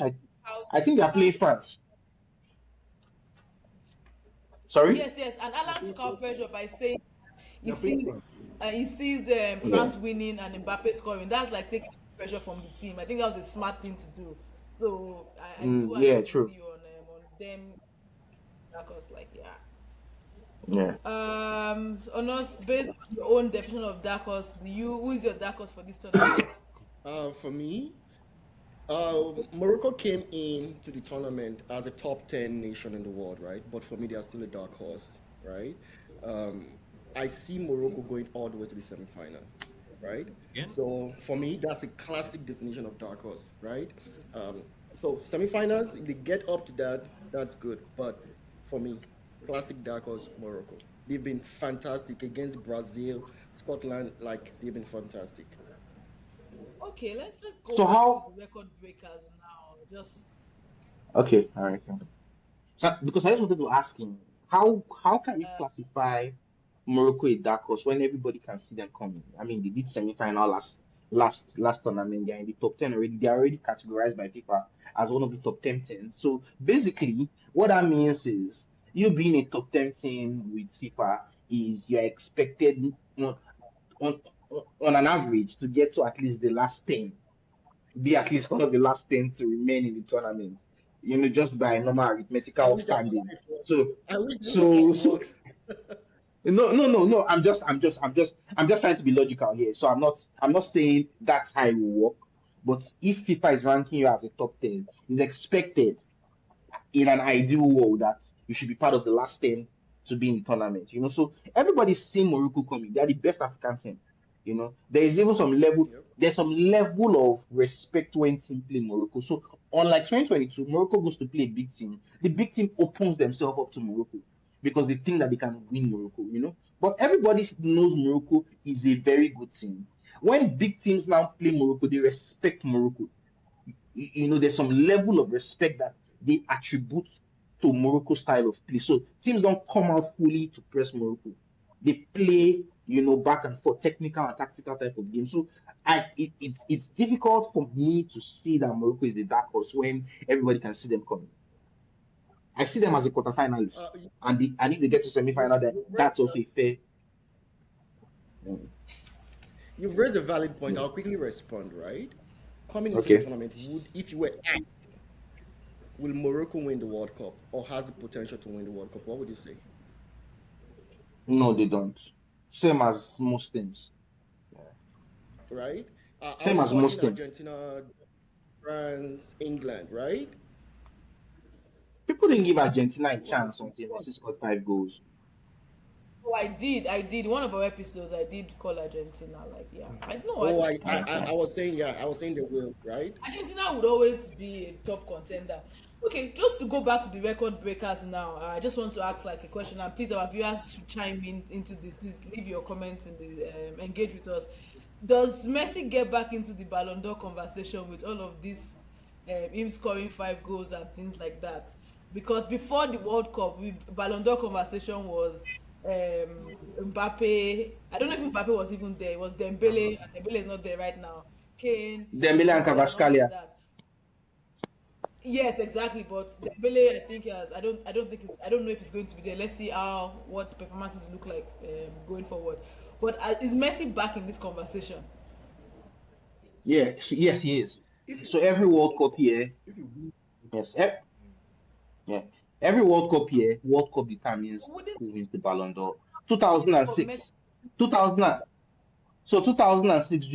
B: I think they are playing France. Sorry?
A: yes, yes. And
D: They're
A: Alan
D: playing
A: took out
D: France.
A: pressure by saying he
D: They're playing
A: sees
D: France.
B: Yeah.
A: France winning and Mbappe scoring. That's like taking pressure from the team. I think that was a smart thing to do. So I do
B: Yeah,
A: agree with
B: true.
A: you on them. Darkers, like yeah.
B: Yeah.
A: On us based on your own definition of dark horse, who is your dark horse for this tournament?
E: for me, Morocco came in to the tournament as a top 10 nation in the world, right? But for me, they are still a dark horse, right? Um, I see Morocco going all the way to the semi-final, right?
C: again.
E: So for me, that's a classic definition of dark horse, right? So semi-finals, if they get up to that, that's good. But for me, classic dark horse, Morocco. They've been fantastic against Brazil, Scotland, like they've been fantastic.
A: Okay, let's go
B: So
A: back to the
B: how
A: record breakers now. Just
B: Okay, all right. Okay. So, because I just wanted to ask him, how can you classify Morocco a dark horse when everybody can see them coming? I mean, they did semi-final last tournament. They're in the top 10 already. They're already categorized by FIFA as one of the top 10 teams. So basically, what that means is you being a top 10 team with FIFA is you're expected on, on an average to get to at least the last 10, be at least one of the last 10 to remain in the tournament, just by normal
E: I
B: arithmetical
E: wish that was
B: standing.
E: how it works.
B: So,
E: I wish that was how
B: so,
E: it
B: so,
E: works.
B: no, no, no, no. I'm just trying to be logical here. So I'm not saying that's how it will work. But if FIFA is ranking you as a top 10, it's expected in an ideal world that you should be part of the last 10 to be in the tournament. So everybody's seeing Morocco coming. They're the best African team. There is even
E: Yep.
B: there's some level of respect when team play Morocco. So unlike 2022, Morocco goes to play a big team. The big team opens themselves up to Morocco because they think that they can win Morocco. But everybody knows Morocco is a very good team. When big teams now play Morocco, they respect Morocco. There's some level of respect that they attribute to Morocco style of play. So teams don't come out fully to press Morocco. They play, back and forth, technical and tactical type of game. So it's difficult for me to see that Morocco is the dark horse when everybody can see them coming. I see them as a quarterfinalist,
E: Uh,
B: and if they get to
E: you've,
B: semi-final, that
E: you've raised
B: that's also a fair. Mm,
E: you've raised a valid point.
B: yeah.
E: I'll quickly respond. Right, coming into the
B: Okay.
E: tournament, would if you were asked, will Morocco win the World Cup or has the potential to win the World Cup? What would you say?
B: No, they don't. Same as most things. Yeah.
E: Right? Are
B: Same
E: we
B: as most
E: talking
B: things.
E: Argentina, France, England? Right?
B: People didn't give Argentina a
D: Well,
B: chance until Messi scored 5 goals.
A: Oh, I did. One of our episodes, I did call Argentina. Like, yeah, I know.
E: Oh, I
B: Okay.
E: was saying, yeah, I was saying they will. Right?
A: Argentina would always be a top contender. Okay, just to go back to the record breakers now, I just want to ask like a question, and please, our viewers should chime in into this. Please leave your comments in the engage with us. Does Messi get back into the Ballon d'Or conversation with all of this, him scoring 5 goals and things like that? Because before the World Cup, Ballon d'Or conversation was Mbappe. I don't know if Mbappe was even there. It was Dembele, and Dembele is not there right now. Kane,
B: Dembele and
A: Messi, and all of
B: Kvaratskhelia.
A: that. Yes, exactly. But Dembele, I think has. I don't think it's. I don't know if it's going to be there. Let's see how what performances look like going forward. But is Messi back in this conversation?
B: Yeah, yes, he is.
D: if you
B: So
D: win
B: every
D: the
B: World
D: World
B: Cup
D: Cup,
B: year,
D: if you win,
B: yes, yeah, every World Cup year, World Cup determines
A: Wouldn't
B: who wins the Ballon d'Or.
A: for Messi?
B: 2006, 2000, so 2006,
C: Not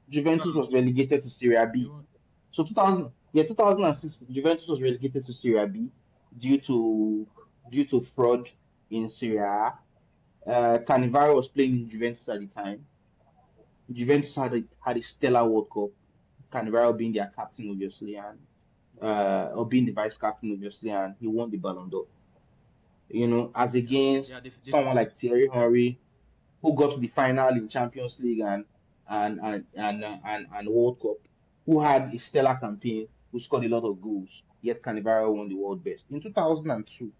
B: Juventus was relegated to Serie B.
C: even
B: So 2000, yeah, 2006, Juventus was relegated to Serie B due to due to fraud in Serie A. Cannavaro was playing in Juventus at the time. Juventus had a stellar World Cup. Cannavaro being their captain, obviously, and or being the vice captain, obviously, and he won the Ballon d'Or. As
C: yeah,
B: against
C: yeah.
B: someone like Thierry Henry, who got to the final in Champions League and World Cup, who had a stellar campaign, who scored a lot of goals. Yet Cannavaro won the world best in 2002.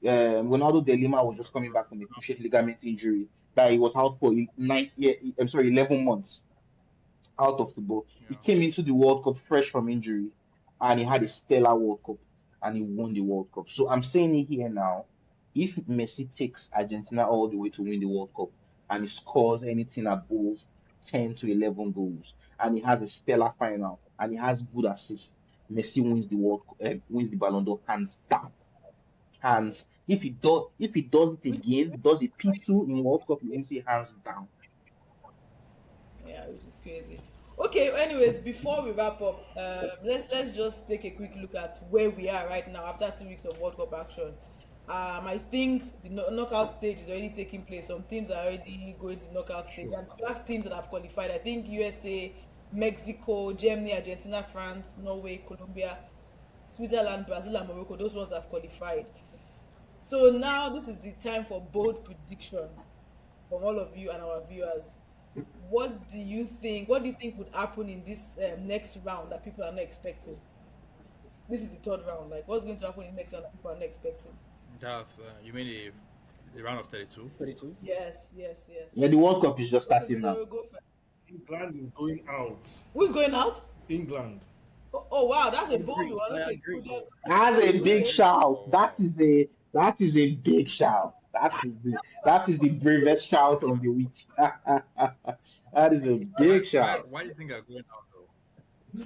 B: Ronaldo de Lima was just coming back from a cruciate ligament injury that he was out for 11 months out of football. He
C: yeah.
B: came into the World Cup fresh from injury and he had a stellar World Cup and he won the World Cup. So I'm saying it here now. If Messi takes Argentina all the way to win the World Cup and he scores anything above 10 to 11 goals and he has a stellar final and he has good assists, Messi wins the Ballon d'Or hands down. Hands. If he does it
A: Which,
B: again, does a P2 in World Cup, you win say hands down.
A: yeah, which is crazy. Okay. Anyways, before we wrap up, let's just take a quick look at where we are right now after 2 weeks of World Cup action. I think the knockout stage is already taking place. Some teams are already going to knockout stage,
D: sure.
A: and we have teams that have qualified. I think USA, Mexico, Germany, Argentina, France, Norway, Colombia, Switzerland, Brazil, and Morocco. Those ones have qualified. So now this is the time for bold prediction from all of you and our viewers. What do you think? What do you think would happen in this next round that people are not expecting? This is the third round. Like, what's going to happen in the next round that people are not expecting?
C: That's you mean the round of 32?
E: 32.
A: Yes, yes, yes.
B: Yeah, the World Cup is just
A: Okay,
B: starting now.
A: so go for it.
D: England is going out.
A: Who's going out?
D: England.
A: Oh, wow, that's
E: I
A: a bold
E: agree.
A: one.
E: I
A: Okay, cool.
E: agree.
B: That's a big
A: Okay.
B: shout.
C: Oh wow.
B: That is a big shout. That is the bravest shout of the week. That is a
C: Why
B: big
C: why
B: shout.
C: why do you think they're going out though?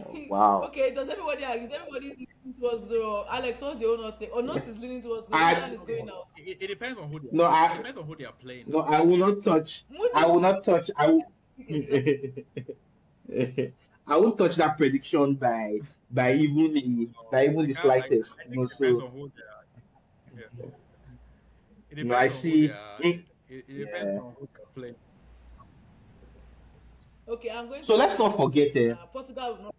B: Oh, wow.
A: Okay, does everybody is everybody leaning towards Alex, what's your own hot take? Or Nurse is leaning towards
B: I
A: England is going out.
C: It depends on who they
B: no
C: are. It
B: I
C: depends on who they are playing
B: no
C: now.
B: I will not touch. I
A: Moody
B: will not touch. I will.
A: pick a side.
B: I won't touch that prediction by even
C: I
B: the
C: can't.
B: slightest.
C: I
B: You
C: think
B: know,
C: it depends
B: so
C: on who they are. Yeah. It
B: you know, I
C: depends on who they
B: see.
C: are.
B: In,
C: It depends
B: yeah.
C: on who they're playing.
A: Okay, I'm going
B: So
A: to go
B: let's
A: with
B: not
A: this.
B: forget.
A: Portugal will not.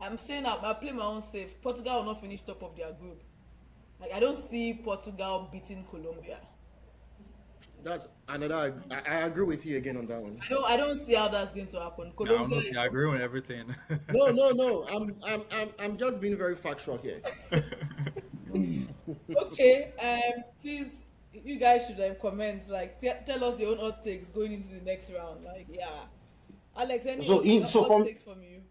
A: I'm saying I play my own safe. Portugal will not finish top of their group. Like I don't see Portugal beating Colombia.
E: That's another. I agree with you again on that one.
A: I don't see how that's going to happen.
C: Yeah,
A: Colombia
C: honestly,
A: is
C: I agree with everything.
E: No, no, no. I'm just being very factual here.
B: Mm.
A: okay. Please, you guys should comment. Like, tell us your own hot takes going into the next round. Like, yeah, Alex, any
B: So in so
A: hot
B: from
A: takes from you?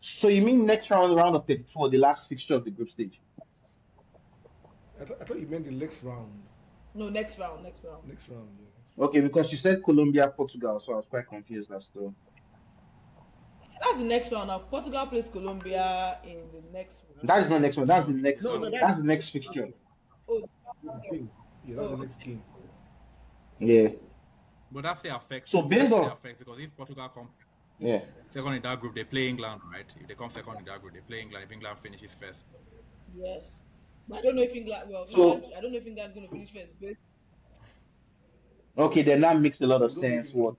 B: so you mean next round of 32, the last fixture of the group stage?
D: I thought you meant the next round.
A: No, next round. Next round.
D: Next round, yeah. Next round.
B: Okay, because you said Colombia, Portugal, so I was quite confused as to.
A: That's the next round. Now, Portugal plays Colombia in the next
B: That is
A: round.
B: not next one.
C: No,
E: No, no,
B: That's the next
E: that's
B: fixture.
A: Oh,
D: Next game. Yeah, that's the
A: oh,
D: next game.
B: Yeah.
C: but that still affects.
B: So
C: That
B: based
C: still
B: on
C: affects because if Portugal comes
B: yeah.
C: second in that group, they play England, right? If they come second in that group, they play England. If England finishes first,
A: yes. But I don't know if England. Well,
B: So
A: England. I don't know if England's going to finish first. But
B: okay, then that makes a lot
D: So
B: of
D: you don't give
B: sense.
D: England.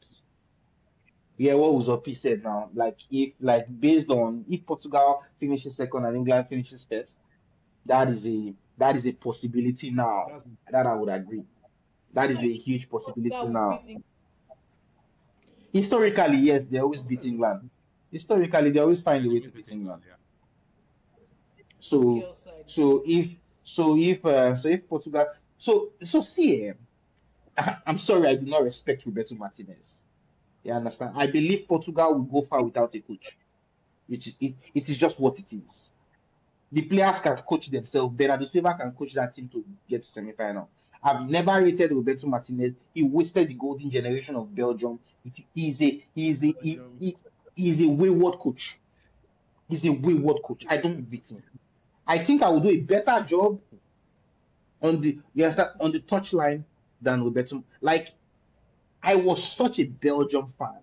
B: What Uzopi said now? Like if based on if Portugal finishes second and England finishes first, that is a possibility now.
D: That's
B: That I would agree. That is
A: like
B: a huge possibility
A: Portugal will beat
B: now.
A: England.
B: Historically, yes, they always
D: that's
B: beat
D: kind of
B: England. Historically, they always find
C: yeah,
B: a
C: they
B: way to
C: always
B: beat
C: beat
B: England.
C: England. Yeah.
B: So,
A: Girl side.
B: so if Portugal, so see, I'm sorry, I do not respect Roberto Martinez. You understand? I believe Portugal will go far without a coach. It is just what it is. The players can coach themselves. Bernardo Silva can coach that team to get to semi-final. I've never rated Roberto Martinez. He wasted the golden generation of Belgium. He's a wayward coach. He's a wayward coach. I don't beat him. I think I will do a better job on the touchline than Roberto. Like I was such a Belgium fan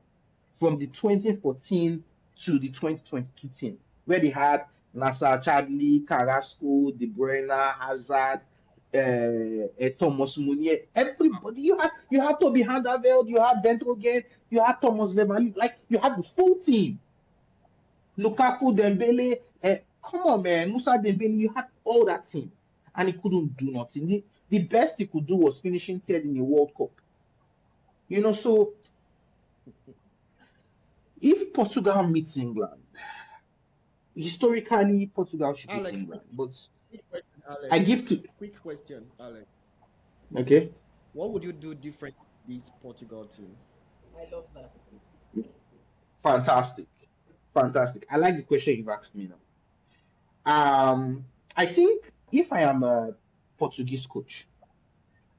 B: from the 2014 to the 2022 team, where they had Nassar Chadli, Carrasco, De Bruyne, Hazard, Thomas Meunier. Everybody, you had Toby Alderweireld, you had Bent again, you had Thomas Vermaelen, like you had the full team. Lukaku, Dembele, come on, man, Musa Dembele, you had all that team, and he couldn't do nothing. The best he could do was finishing third in the World Cup. So if Portugal meets England, historically Portugal should beat
E: Alex.
B: England, but
E: Quick question,
B: I
E: Alex.
B: give to
E: Quick question, Alex.
B: okay,
E: What would you do different with this Portugal team?
A: I love that.
B: fantastic, fantastic. I like the question you've asked me now. I think if I am a Portuguese coach,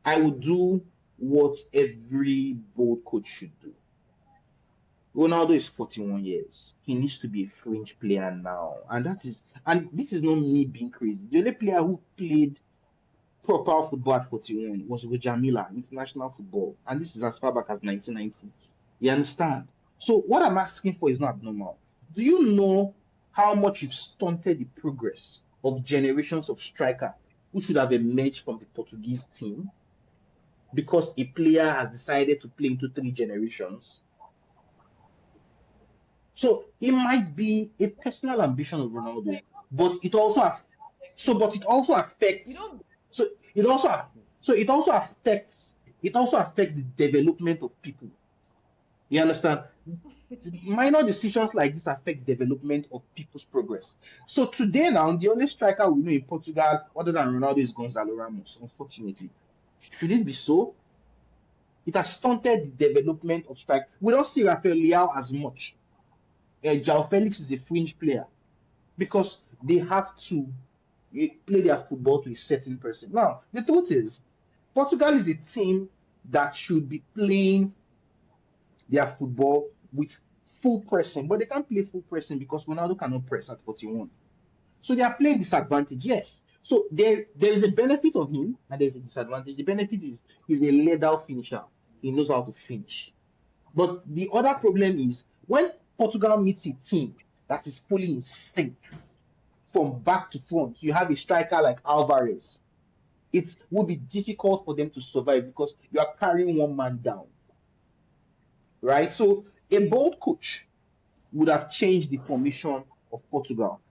B: I would do what every bold coach should do. Ronaldo is 41 years. He needs to be a fringe player now, and this is not me being crazy. The only player who played proper football at 41 was with Jamila, international football. And this is as far back as 1990. You understand? So what I'm asking for is not abnormal. Do you know how much you've stunted the progress of generations of striker who should have emerged from the Portuguese team because a player has decided to play into three generations? So it might be a personal ambition of Ronaldo, but it also
A: Like,
B: but it also
A: you
B: affects
A: don't.
B: so it also affects the development of people. You understand? Minor decisions like this affect development of people's progress. So today now, the only striker we know in Portugal other than Ronaldo is Gonzalo Ramos, unfortunately. Should it be so? It has stunted the development of strike. We don't see Rafael Leao as much. João Felix is a fringe player because they have to play their football to a certain person. Now, the truth is, Portugal is a team that should be playing their football with full pressing, but they can't play full pressing because Ronaldo cannot press at 41. So they are playing disadvantage, yes. So there is a benefit of him and there's a disadvantage. The benefit is he's a lethal finisher. He knows how to finish. But the other problem is when Portugal meets a team that is fully in sync from back to front, you have a striker like Alvarez. It will be difficult for them to survive because you are carrying one man down, right? So a bold coach would have changed the formation of Portugal.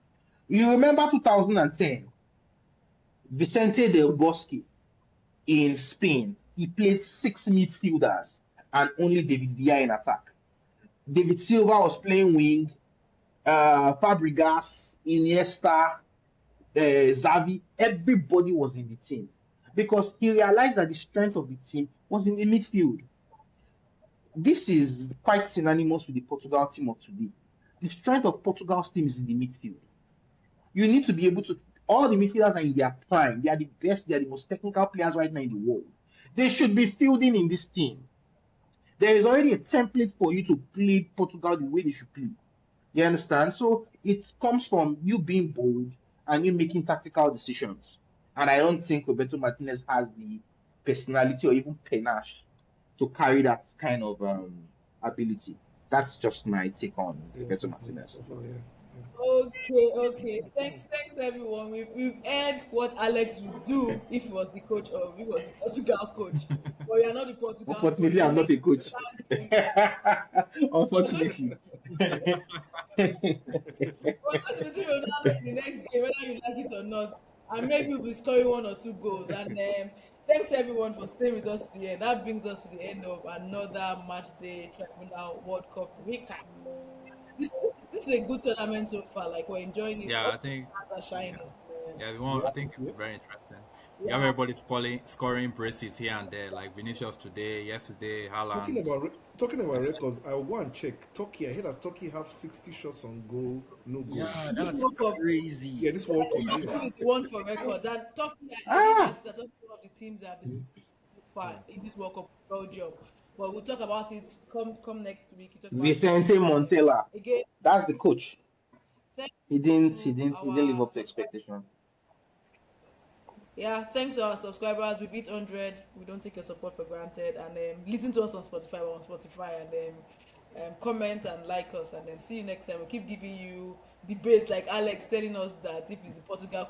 B: You remember 2010, Vicente Del Bosque in Spain, he played six midfielders and only David Villa in attack. David Silva was playing wing, Fabregas, Iniesta, Xavi, everybody was in the team because he realized that the strength of the team was in the midfield. This is quite synonymous with the Portugal team of today. The strength of Portugal's team is in the midfield. You need to be able to. All the midfielders are in their prime. They are the best. They are the most technical players right now in the world. They should be fielding in this team. There is already a template for you to play Portugal the way they should play. You understand? So it comes from you being bold and you making tactical decisions. And I don't think Roberto Martinez has the personality or even panache to carry that kind of ability. That's just my take on
D: Yes,
B: Roberto
D: so far,
B: Martinez.
D: so far, yeah. Yeah.
A: Okay, okay. Thanks everyone. We've heard what Alex would do if he was the coach or if he was the Portugal coach. But we are not the Portugal coach.
B: Unfortunately, I'm not a coach.
A: We're going to
B: Unfortunately.
A: we're going to be seeing Ronaldo in the next game, whether you like it or not. And maybe we'll be scoring one or two goals. And thanks everyone for staying with us to the end. That brings us to the end of another Match Day Tribunal World Cup recap. This is a good tournament so far. Like we're enjoying it.
C: Yeah,
A: All
C: I think.
A: the stars are
C: Yeah,
A: shining.
C: yeah. The one I
D: Yep,
C: think it's
D: yep.
C: very interesting. You have
A: Yeah.
C: everybody scoring braces here and there, like Vinicius today, yesterday, Haaland.
D: Talking about records, I will go and check. Turkey, I hear that Turkey have 60 shots on goal, no goal.
E: Yeah,
A: This
E: that's
A: World Cup,
E: crazy.
D: Yeah, this World Cup,
A: this
D: yeah.
A: World Cup is the one for record. And talking, I know
B: Ah,
A: that that's one of the teams that have been so far in this World Cup Belgium. But we'll talk about it come next week. We talk about it
B: Vicente Montella.
A: again.
B: That's the coach.
A: Thank
B: He didn't he
A: to
B: didn't he didn't live
A: our
B: up to
A: subscribers.
B: expectation.
A: Yeah, thanks to our subscribers. We've hit 100. We don't take your support for granted. And listen to us on Spotify. We're on Spotify. And comment and like us. And then see you next time. We'll keep giving you debates like Alex telling us that if he's a Portugal